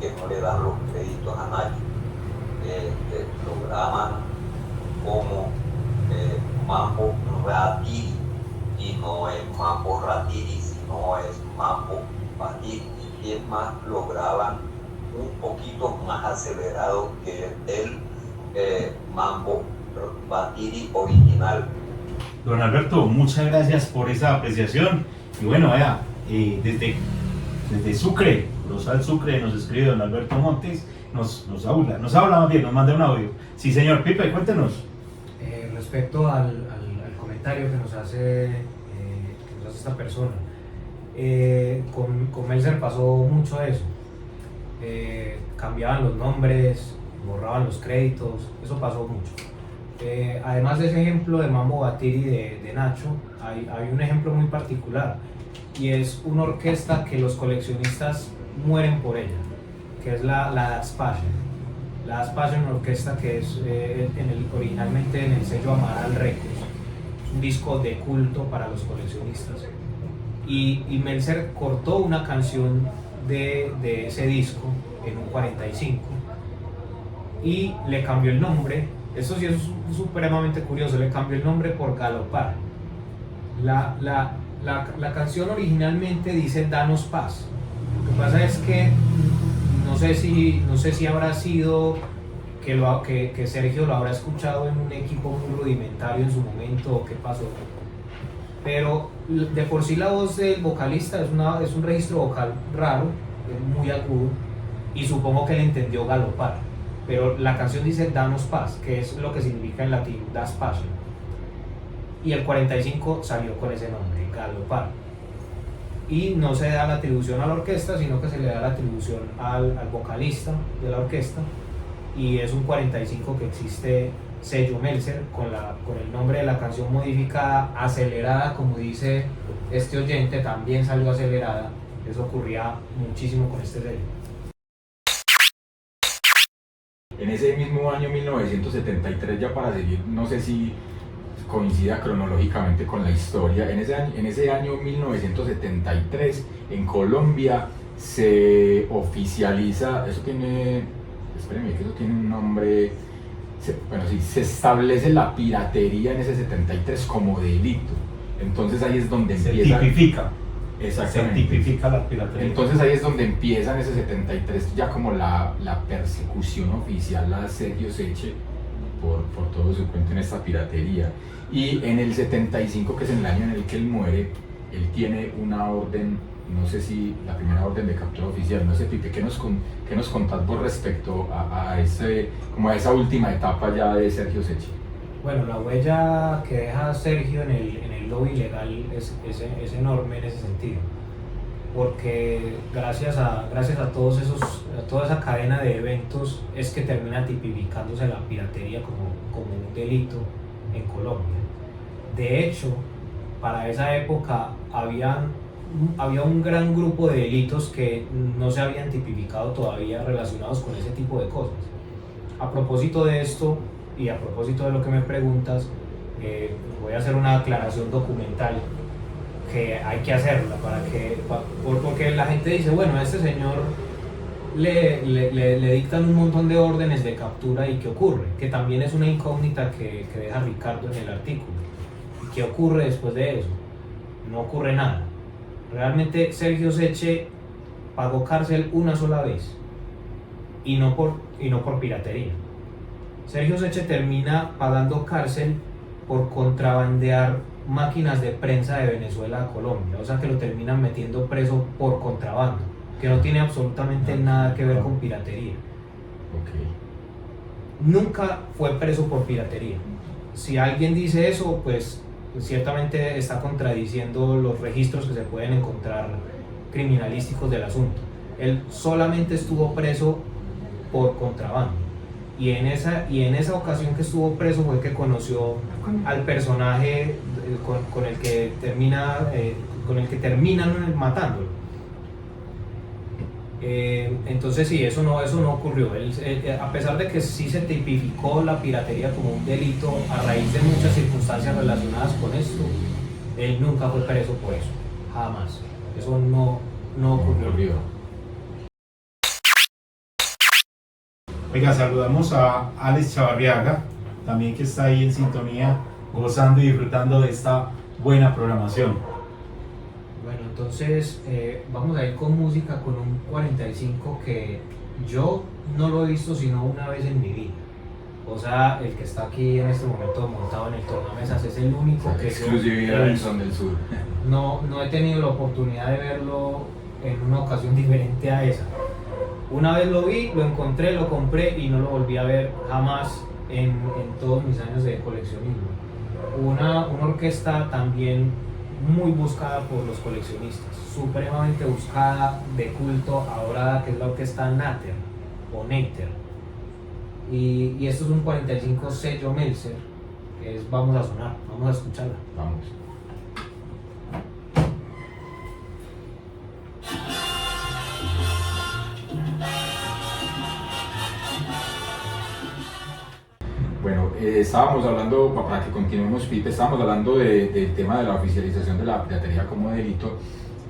que no le dan los créditos a Nacho. Lo graban como Mambo Ratiri, y no es Mambo Ratiri, sino es Mambo Batiri. Y es más, lo graban un poquito más acelerado que el Mambo Batiri original. Don Alberto, muchas gracias por esa apreciación. Y bueno, vaya, desde Sucre, Rosal Sucre, nos escribe don Alberto Montes, nos habla más bien, nos manda un audio. Sí, señor Pipe, cuéntenos. Respecto al comentario que nos hace esta persona, con Meltzer pasó mucho eso. Cambiaban los nombres, borraban los créditos, eso pasó mucho. Además de ese ejemplo de Mambo Batiri de Nacho, hay un ejemplo muy particular, y es una orquesta que los coleccionistas mueren por ella, que es la Das Passion. La Das Passion Orquesta, que es originalmente en el sello Amaral Records. Es un disco de culto para los coleccionistas. Y Meltzer cortó una canción de ese disco en un 45 y le cambió el nombre. Esto sí es supremamente curioso, le cambió el nombre por Galopar. La canción originalmente dice Danos Paz. Lo que pasa es que no sé si habrá sido que Sergio lo habrá escuchado en un equipo muy rudimentario en su momento o qué pasó, pero de por sí la voz del vocalista es un registro vocal raro, es muy agudo, y supongo que le entendió Galopar, pero la canción dice Danos Paz, que es lo que significa en latín Das Passion, y el 45 salió con ese nombre, Galopar, y no se da la atribución a la orquesta, sino que se le da la atribución al vocalista de la orquesta, y es un 45 que existe sello Meltzer con el nombre de la canción modificada, acelerada, como dice este oyente, también salió acelerada. Eso ocurría muchísimo con este sello. En ese mismo año 1973, ya para seguir, no sé si coincida cronológicamente con la historia, en ese año 1973 en Colombia se oficializa, espérenme que eso tiene un nombre, se establece la piratería en ese 73 como delito. Entonces ahí es donde empieza... Se tipifica. Exactamente. Se tipifica la piratería. Entonces ahí es donde empieza en ese 73 ya como la persecución oficial a Sergio Secce por todo su cuento en esta piratería. Y en el 75, que es el año en el que él muere, él tiene una orden, no sé si la primera orden de captura oficial, no sé, Pipe, ¿qué nos contás vos respecto a esa última etapa ya de Sergio Secce? Bueno, la huella que deja Sergio en el lobby legal es enorme en ese sentido, porque gracias a toda esa cadena de eventos es que termina tipificándose la piratería como un delito en Colombia. De hecho, para esa época había un gran grupo de delitos que no se habían tipificado todavía relacionados con ese tipo de cosas. A propósito de esto y a propósito de lo que me preguntas, voy a hacer una aclaración documental que hay que hacerla porque la gente dice, bueno, a este señor le dictan un montón de órdenes de captura y ¿qué ocurre? Que también es una incógnita que deja Ricardo en el artículo. ¿Y qué ocurre después de eso? No ocurre nada. Realmente Sergio Secce pagó cárcel una sola vez y no por piratería. Sergio Secce termina pagando cárcel por contrabandear máquinas de prensa de Venezuela a Colombia, o sea que lo terminan metiendo preso por contrabando, que no tiene absolutamente nada que ver con piratería. Okay. Nunca fue preso por piratería. Si alguien dice eso, pues ciertamente está contradiciendo los registros que se pueden encontrar criminalísticos del asunto. Él solamente estuvo preso por contrabando, y en esa ocasión que estuvo preso fue que conoció al personaje con el que terminan matándolo. Entonces sí, eso no ocurrió. A pesar de que sí se tipificó la piratería como un delito a raíz de muchas circunstancias relacionadas con esto, él nunca fue preso por eso, jamás. Eso no ocurrió. Oiga, saludamos a Alex Chavarriaga, también que está ahí en sintonía, gozando y disfrutando de esta buena programación. Bueno, entonces vamos a ir con música, con un 45 que yo no lo he visto sino una vez en mi vida. O sea, el que está aquí en este momento montado en el tornamesas es el único que... Exclusividad del Son del Sur. No he tenido la oportunidad de verlo en una ocasión diferente a esa. Una vez lo vi, lo encontré, lo compré y no lo volví a ver jamás en todos mis años de coleccionismo. Una orquesta también muy buscada por los coleccionistas, supremamente buscada, de culto, adorada, que es la orquesta Nater o Nater. Y esto es un 45 sello Meltzer, que es Vamos a Sonar, vamos a escucharla. Vamos. estábamos hablando, para que continuemos, Pipe, estábamos hablando del tema de la oficialización de la piratería como delito,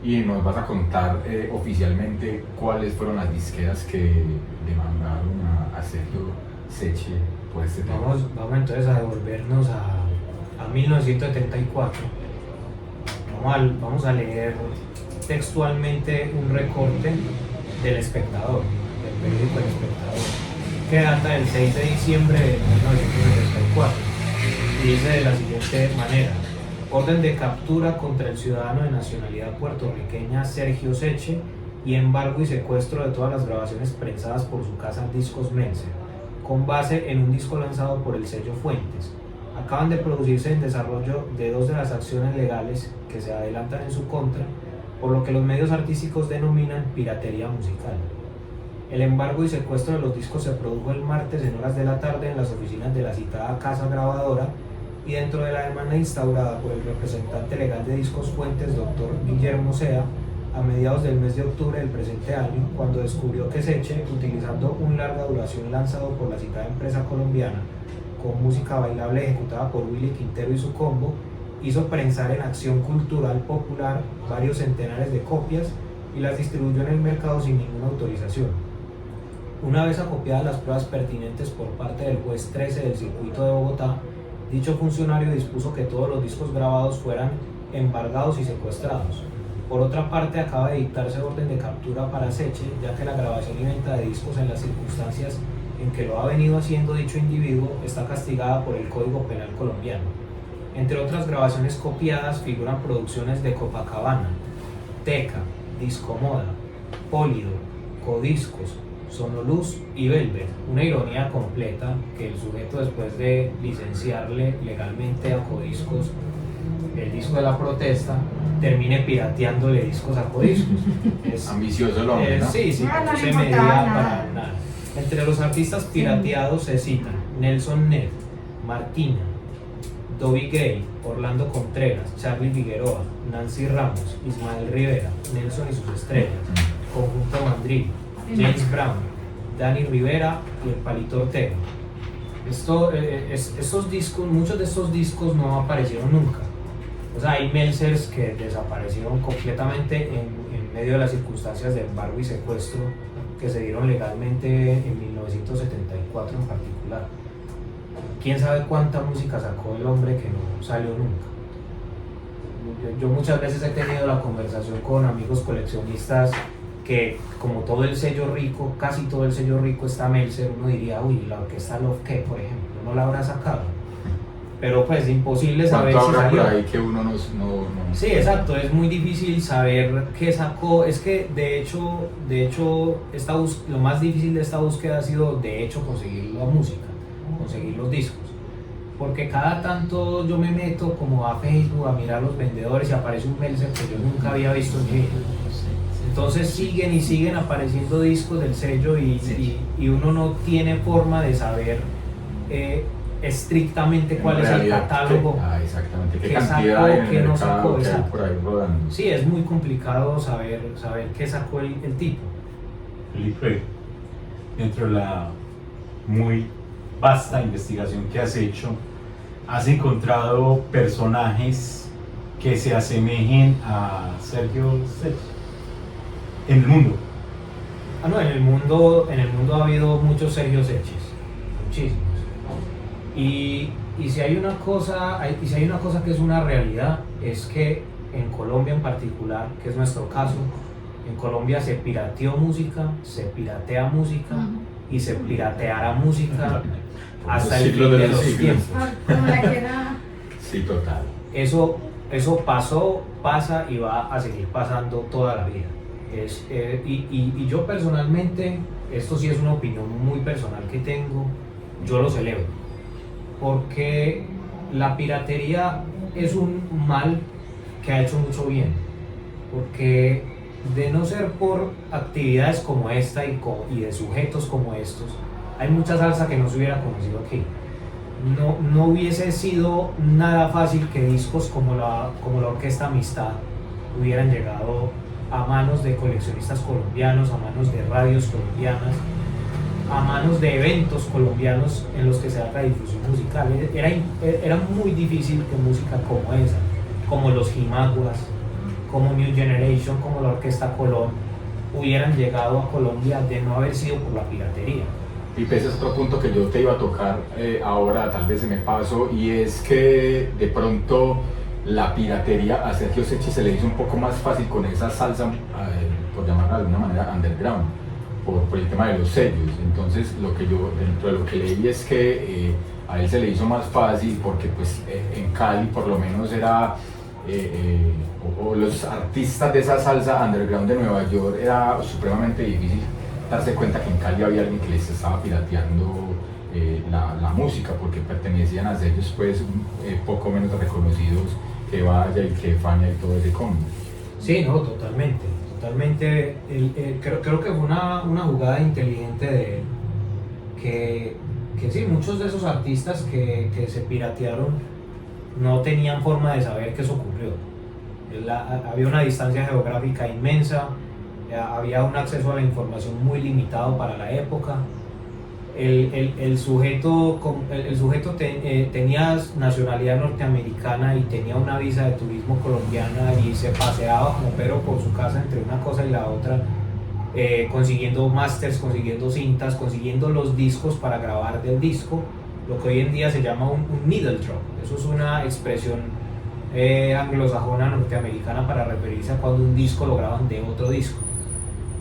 y nos vas a contar oficialmente cuáles fueron las disqueras que demandaron a Sergio Secchi por este tema. Vamos entonces a devolvernos a 1974. Vamos a leer textualmente un recorte del Espectador, del periódico El Espectador, que data del 6 de diciembre de 1974 y dice de la siguiente manera: orden de captura contra el ciudadano de nacionalidad puertorriqueña Sergio Secchi y embargo y secuestro de todas las grabaciones prensadas por su casa Discos Meltzer, con base en un disco lanzado por el sello Fuentes. Acaban de producirse en desarrollo de 2 de las acciones legales que se adelantan en su contra, por lo que los medios artísticos denominan piratería musical. El embargo y secuestro de los discos se produjo el martes en horas de la tarde en las oficinas de la citada casa grabadora y dentro de la demanda instaurada por el representante legal de Discos Fuentes, Dr. Guillermo Sea, a mediados del mes de octubre del presente año, cuando descubrió que Secchi, utilizando un larga duración lanzado por la citada empresa colombiana, con música bailable ejecutada por Willy Quintero y su combo, hizo prensar en Acción Cultural Popular varios centenares de copias y las distribuyó en el mercado sin ninguna autorización. Una vez acopiadas las pruebas pertinentes por parte del juez 13 del circuito de Bogotá, dicho funcionario dispuso que todos los discos grabados fueran embargados y secuestrados. Por otra parte, acaba de dictarse orden de captura para Secchi, ya que la grabación y venta de discos en las circunstancias en que lo ha venido haciendo dicho individuo está castigada por el Código Penal colombiano. Entre otras grabaciones copiadas figuran producciones de Copacabana, Teca, Discomoda, Pólido, Codiscos, Sonoluz y Velvet. Una ironía completa que el sujeto, después de licenciarle legalmente a Codiscos el disco de la protesta, termine pirateándole discos a Codiscos. Es ambicioso el hombre, ¿no? Sí, No, no no le se importaba medía nada. para nada. Entre los artistas pirateados se citan Nelson Ned, Martina, Dobby Gray, Orlando Contreras, Charlie Figueroa, Nancy Ramos, Ismael Rivera, Nelson y sus estrellas, Conjunto Mandril, James Brown, Dani Rivera y el Palito Ortega. Estos discos, muchos de estos discos no aparecieron nunca. O sea, hay Meltzers que desaparecieron completamente en medio de las circunstancias de embargo y secuestro que se dieron legalmente en 1974 en particular. ¿Quién sabe cuánta música sacó el hombre que no salió nunca? Yo muchas veces he tenido la conversación con amigos coleccionistas que, como todo el sello rico, casi todo el sello rico está Meltzer, uno diría, uy, la orquesta Love K, por ejemplo, no la habrá sacado. Pero pues imposible saber si ¿Cuánto habrá salió? por ahí que uno no... Sí, exacto, es muy difícil saber qué sacó. Es que de hecho lo más difícil de esta búsqueda ha sido de hecho conseguir la música, conseguir los discos. Porque cada tanto yo me meto como a Facebook a mirar los vendedores y aparece un Meltzer que yo nunca había visto en mi vida. Entonces siguen y siguen apareciendo discos del sello y uno no tiene forma de saber estrictamente cuál es el catálogo. Exactamente, qué que cantidad sacó, hay en que el no mercado sacó, que hay exacto. por ahí rodando. Sí, es muy complicado saber qué sacó el tipo. Felipe, dentro de la muy vasta investigación que has hecho, ¿has encontrado personajes que se asemejen a Sergio Secchi en el mundo? No, en el mundo ha habido muchos Sergio Secchis, muchísimos. Y si hay una cosa que es una realidad, es que en Colombia en particular, que es nuestro caso, en Colombia se pirateó música, se piratea música y se pirateará música hasta el fin de los tiempos. Como la quiera. Sí, total. Eso pasó, pasa y va a seguir pasando toda la vida. Y yo personalmente, esto sí es una opinión muy personal que tengo, yo lo celebro. Porque la piratería es un mal que ha hecho mucho bien. Porque de no ser por actividades como esta y de sujetos como estos, hay mucha salsa que no se hubiera conocido aquí. No hubiese sido nada fácil que discos como la Orquesta Amistad hubieran llegado a manos de coleccionistas colombianos, a manos de radios colombianas, a manos de eventos colombianos en los que se haga difusión musical. Era muy difícil que música como esa, como los Jimaguas, como New Generation, como la Orquesta Colón, hubieran llegado a Colombia de no haber sido por la piratería. Y ese es otro punto que yo te iba a tocar ahora, tal vez se me pasó, y es que de pronto la piratería a Sergio Secchi se le hizo un poco más fácil con esa salsa, por llamarla de alguna manera, underground, por el tema de los sellos. Entonces, lo que yo dentro de lo que leí es que a él se le hizo más fácil porque pues en Cali por lo menos era, o los artistas de esa salsa underground de Nueva York, era supremamente difícil darse cuenta que en Cali había alguien que les estaba pirateando la música, porque pertenecían a sellos pues poco menos reconocidos que Vaya y que Fania y todo ese combo. Sí, no, totalmente. Creo que fue una jugada inteligente de él, que sí, muchos de esos artistas que se piratearon no tenían forma de saber que eso ocurrió. Había una distancia geográfica inmensa, había un acceso a la información muy limitado para la época. El sujeto tenía nacionalidad norteamericana y tenía una visa de turismo colombiana y se paseaba como Pedro por su casa entre una cosa y la otra, consiguiendo masters, consiguiendo cintas, consiguiendo los discos para grabar del disco, lo que hoy en día se llama un needle drop. Eso es una expresión anglosajona norteamericana para referirse a cuando un disco lo graban de otro disco,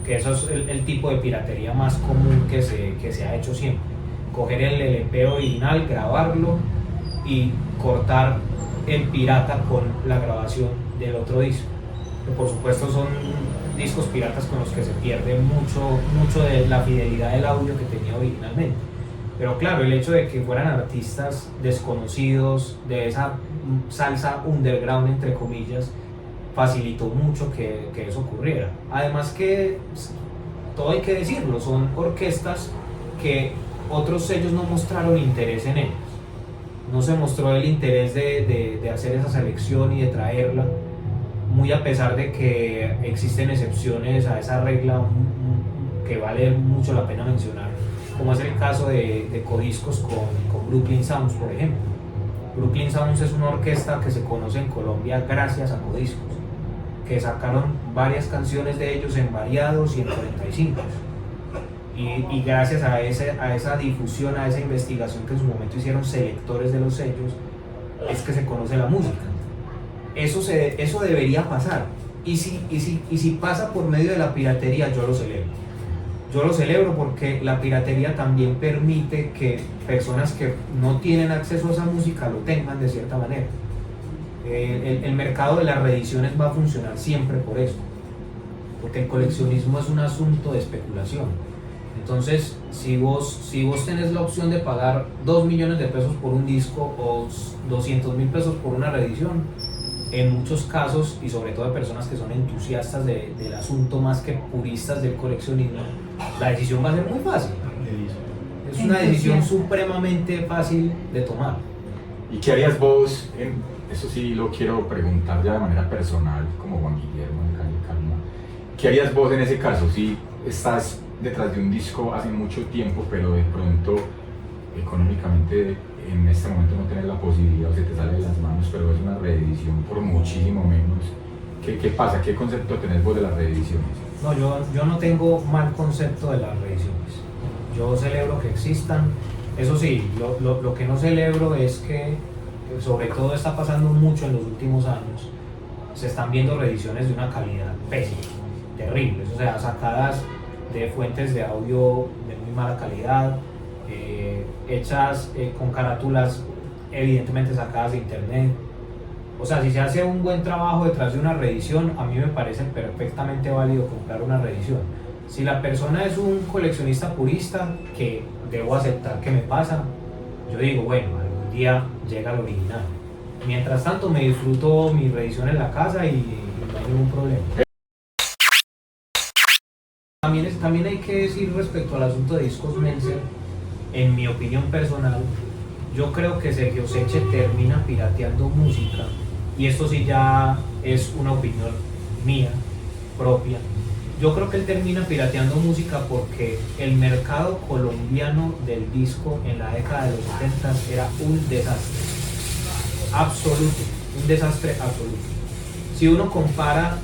que eso es el tipo de piratería más común que se ha hecho siempre. Coger el LP original, grabarlo y cortar el pirata con la grabación del otro disco. Que por supuesto son discos piratas con los que se pierde mucho de la fidelidad del audio que tenía originalmente. Pero claro, el hecho de que fueran artistas desconocidos de esa salsa underground, entre comillas, facilitó mucho que eso ocurriera. Además que, todo hay que decirlo, son orquestas que otros sellos no mostraron interés en ellas. No se mostró el interés de hacer esa selección y de traerla, muy a pesar de que existen excepciones a esa regla que vale mucho la pena mencionar, como es el caso de Codiscos con Brooklyn Sounds, por ejemplo. Brooklyn Sounds es una orquesta que se conoce en Colombia gracias a Codiscos, que sacaron varias canciones de ellos en variados y en 45. Y gracias a esa difusión, a esa investigación que en su momento hicieron selectores de los sellos, es que se conoce la música. Eso debería pasar. Y si pasa por medio de la piratería, yo lo celebro. Yo lo celebro porque la piratería también permite que personas que no tienen acceso a esa música lo tengan de cierta manera. El mercado de las reediciones va a funcionar siempre por eso, porque el coleccionismo es un asunto de especulación. Entonces, si vos tenés la opción de pagar 2 millones de pesos por un disco o 200.000 pesos por una reedición, en muchos casos, y sobre todo de personas que son entusiastas del asunto más que puristas del coleccionismo, la decisión va a ser muy fácil. Es una decisión supremamente fácil de tomar. ¿Y qué harías vos? Eso sí lo quiero preguntar ya de manera personal, como Juan Guillermo de Cali Calma. ¿Qué harías vos en ese caso? Si estás detrás de un disco hace mucho tiempo, pero de pronto económicamente en este momento no tenés la posibilidad o se te sale de las manos, pero es una reedición por muchísimo menos. ¿Qué pasa? ¿Qué concepto tenés vos de las reediciones? No, yo no tengo mal concepto de las reediciones. Yo celebro que existan. Eso sí, lo que no celebro es que, sobre todo está pasando mucho en los últimos años, se están viendo reediciones de una calidad pésima, terribles, o sea, sacadas de fuentes de audio de muy mala calidad, hechas con carátulas evidentemente sacadas de internet. O sea, si se hace un buen trabajo detrás de una reedición, a mí me parece perfectamente válido comprar una reedición. Si la persona es un coleccionista purista, que debo aceptar que me pasa, yo digo, bueno, algún día llega el original. Mientras tanto me disfruto mi reedición en la casa y no hay ningún problema. También hay que decir respecto al asunto de Discos Menser, en mi opinión personal, yo creo que Sergio Secchi termina pirateando música, y esto sí ya es una opinión mía, propia. yo creo que él termina pirateando música porque el mercado colombiano del disco en la década de los 70 era un desastre absoluto, un desastre absoluto. Si uno compara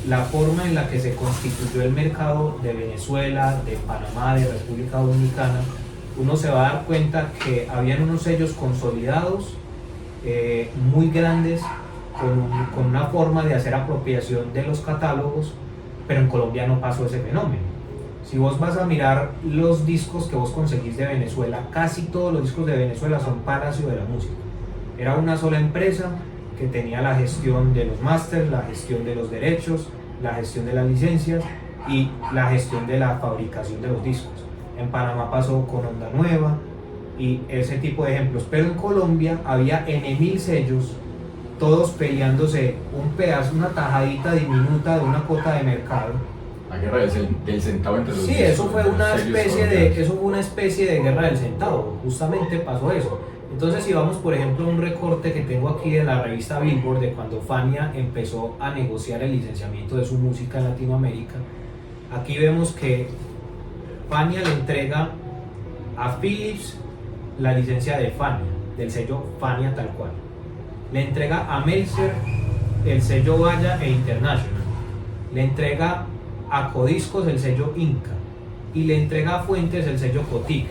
la forma en la que se constituyó el mercado de Venezuela, de Panamá, de República Dominicana, uno se va a dar cuenta que habían unos sellos consolidados, muy grandes, con una forma de hacer apropiación de los catálogos, pero en Colombia no pasó ese fenómeno. Si vos vas a mirar los discos que vos conseguís de Venezuela, casi todos los discos de Venezuela son Palacio de la Música. Era una sola empresa que tenía la gestión de los másters, la gestión de los derechos, la gestión de las licencias y la gestión de la fabricación de los discos. En Panamá pasó con Onda Nueva y ese tipo de ejemplos, pero en Colombia había N.000 sellos, todos peleándose un pedazo, una tajadita diminuta de una cuota de mercado. La guerra del centavo entre los Sí, eso fue una sellos especie de guerra del centavo, justamente pasó eso. Entonces, si vamos, por ejemplo, a un recorte que tengo aquí de la revista Billboard, de cuando Fania empezó a negociar el licenciamiento de su música en Latinoamérica, aquí vemos que Fania le entrega a Philips la licencia de Fania, del sello Fania tal cual. Le entrega a Meltzer el sello Vaya e International. Le entrega a Codiscos el sello Inca. Y le entrega a Fuentes el sello Cotic.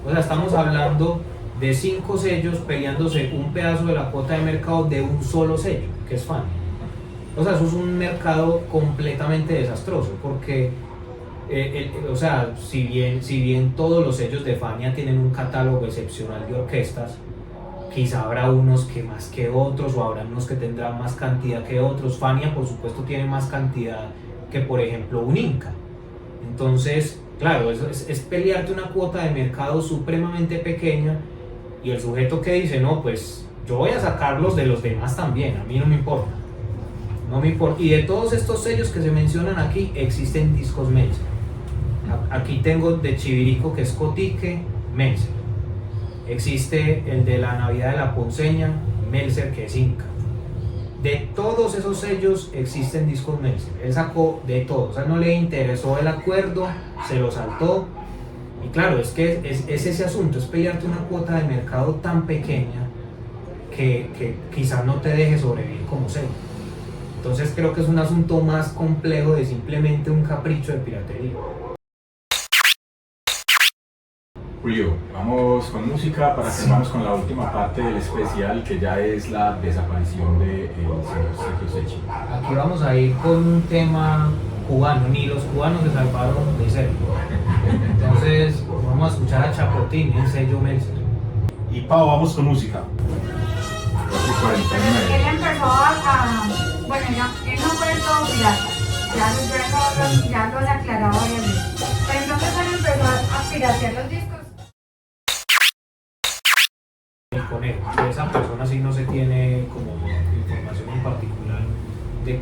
O sea, estamos hablando de 5 sellos peleándose un pedazo de la cuota de mercado de un solo sello, que es Fania. O sea, eso es un mercado completamente desastroso, porque o sea, si bien todos los sellos de Fania tienen un catálogo excepcional de orquestas, quizá habrá unos que más que otros, o habrá unos que tendrán más cantidad que otros. Fania, por supuesto, tiene más cantidad que, por ejemplo, un Inca. Entonces, claro, es pelearte una cuota de mercado supremamente pequeña, y el sujeto que dice, no, pues yo voy a sacarlos de los demás también, a mí no me importa. No me importa. Y de todos estos sellos que se mencionan aquí, existen discos Meltzer. Aquí tengo de Chivirico, que es Cotique, Meltzer. Existe el de la Navidad de la Ponceña, Meltzer, que es Inca. De todos esos sellos existen discos Meltzer. Él sacó de todo, o sea, no le interesó el acuerdo, se lo saltó. Y claro, es que es ese asunto, es pelearte una cuota de mercado tan pequeña que quizás no te deje sobrevivir como sello. Entonces creo que es un asunto más complejo de simplemente un capricho de piratería. Julio, vamos con música para que vamos con la última parte del especial, que ya es la desaparición de Sergio Secchi. Aquí vamos a ir con un tema cubano, ni los cubanos se salvaron de Sergio. Entonces vamos a escuchar a Chapotín en sello Meltzer. Y Pau, vamos con música. 4:49. Él empezó bueno, él no fue todo pirata, ya lo he aclarado varias veces. Pero entonces él empezó a piratear los discos. Con él. De esa persona sí no se tiene como información en particular de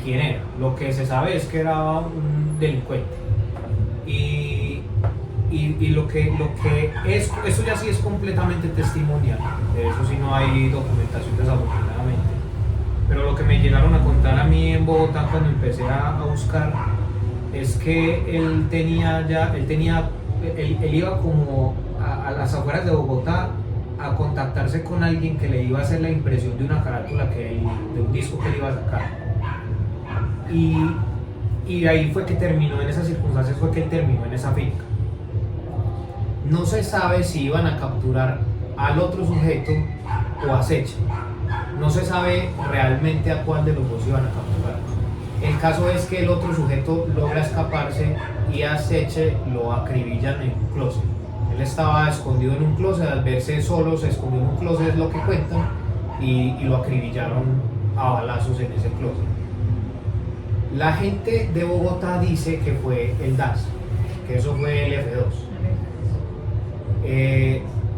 quién era. Lo que se sabe es que era un delincuente. Y lo que es, eso ya sí es completamente testimonial. De eso sí no hay documentación, desafortunadamente. Pero lo que me llegaron a contar a mí en Bogotá cuando empecé a buscar es que él iba como a las afueras de Bogotá a contactarse con alguien que le iba a hacer la impresión de una carátula de un disco que él iba a sacar. Y de ahí fue que terminó, en esas circunstancias fue que él terminó en esa finca. No se sabe si iban a capturar al otro sujeto o a Secchi. No se sabe realmente a cuál de los dos iban a capturar. El caso es que el otro sujeto logra escaparse y a Secchi lo acribillan en un closet. Él estaba escondido en un closet, al verse solo se escondió en un closet, es lo que cuentan, y lo acribillaron a balazos en ese closet. La gente de Bogotá dice que fue el DAS, que eso fue el F2.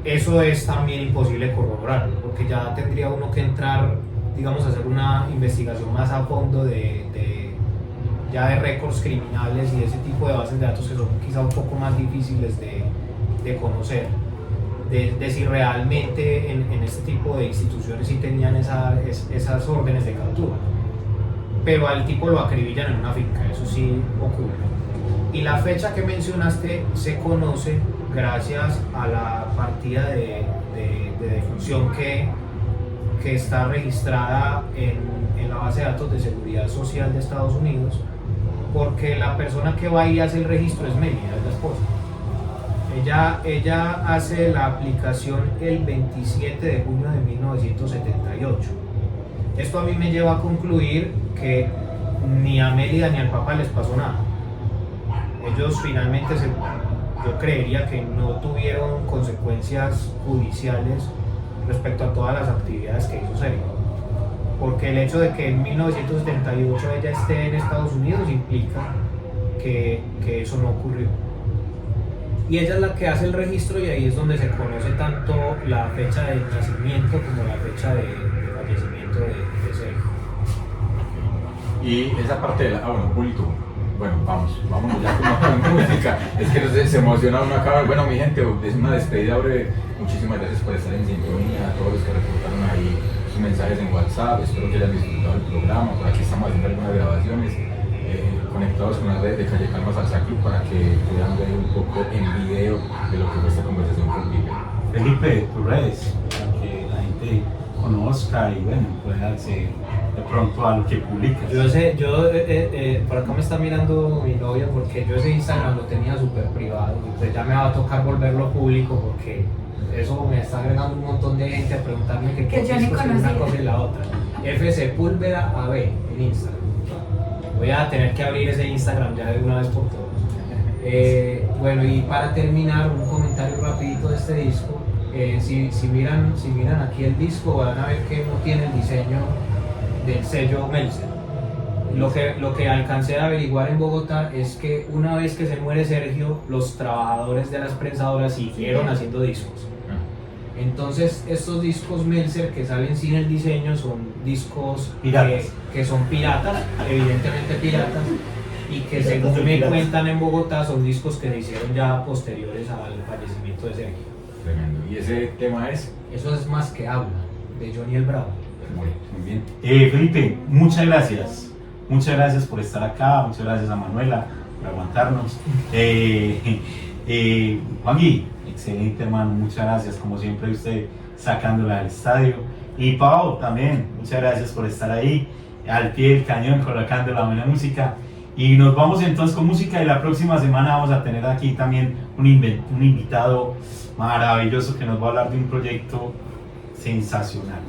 Eso es también imposible corroborarlo, porque ya tendría uno que entrar, digamos, a hacer una investigación más a fondo ya de récords criminales y de ese tipo de bases de datos que son quizá un poco más difíciles de conocer, de si realmente en este tipo de instituciones sí tenían esas órdenes de captura. pero al tipo lo acribillan en una finca, eso sí ocurre. Y la fecha que mencionaste se conoce gracias a la partida de defunción que está registrada en la base de datos de seguridad social de Estados Unidos, porque la persona que va y hace el registro es Mélida, es la esposa. Ella hace la aplicación el 27 de junio de 1978. Esto a mí me lleva a concluir que ni a Mélida ni al papá les pasó nada. Ellos finalmente, yo creería que no tuvieron consecuencias judiciales respecto a todas las actividades que hizo Sergio. Porque el hecho de que en 1978 ella esté en Estados Unidos implica que eso no ocurrió. Y ella es la que hace el registro y ahí es donde se conoce tanto la fecha de nacimiento como la fecha de fallecimiento de Sergio. Y esa parte de la... bueno, Julito, bueno, vamos ya con música. Es que no sé, se emociona uno acá. Bueno, mi gente, es una despedida breve. Muchísimas gracias por estar en sintonía, a todos los que reportaron ahí sus mensajes en WhatsApp. Espero que hayan disfrutado el programa. Por aquí estamos haciendo algunas grabaciones conectados con las redes de Calle Calma Salsa Club para que puedan ver un poco en video de lo que fue esta conversación con Pipe. Felipe, tus redes, para que la gente conozca y bueno, pueda acceder de pronto a lo que publicas. Por acá me está mirando mi novia porque yo ese Instagram lo tenía súper privado y pues ya me va a tocar volverlo público porque eso me está agregando un montón de gente a preguntarme Que yo ni una cosa y la otra. FC Sepúlveda AB en Instagram. Voy a tener que abrir ese Instagram ya de una vez por todas. Bueno, y para terminar, un comentario rapidito de este disco. Si miran aquí el disco van a ver que no tiene el diseño del sello Meltzer. Lo que alcancé a averiguar en Bogotá es que una vez que se muere Sergio, los trabajadores de las prensadoras siguieron haciendo discos. Entonces estos discos Meltzer que salen sin el diseño son discos que son piratas, evidentemente piratas, y que según me cuentan en Bogotá son discos que se hicieron ya posteriores al fallecimiento de Sergio. Tremendo. ¿Y ese tema es? Eso es Más que habla, de Johnny el Bravo. Muy bien. Felipe, muchas gracias. Muchas gracias por estar acá, muchas gracias a Manuela por aguantarnos. Juanqui, excelente hermano, muchas gracias como siempre usted sacándola del estadio. Y Pau también, muchas gracias por estar ahí al pie del cañón colocando la buena música. Y nos vamos entonces con música y la próxima semana vamos a tener aquí también un invitado maravilloso que nos va a hablar de un proyecto sensacional.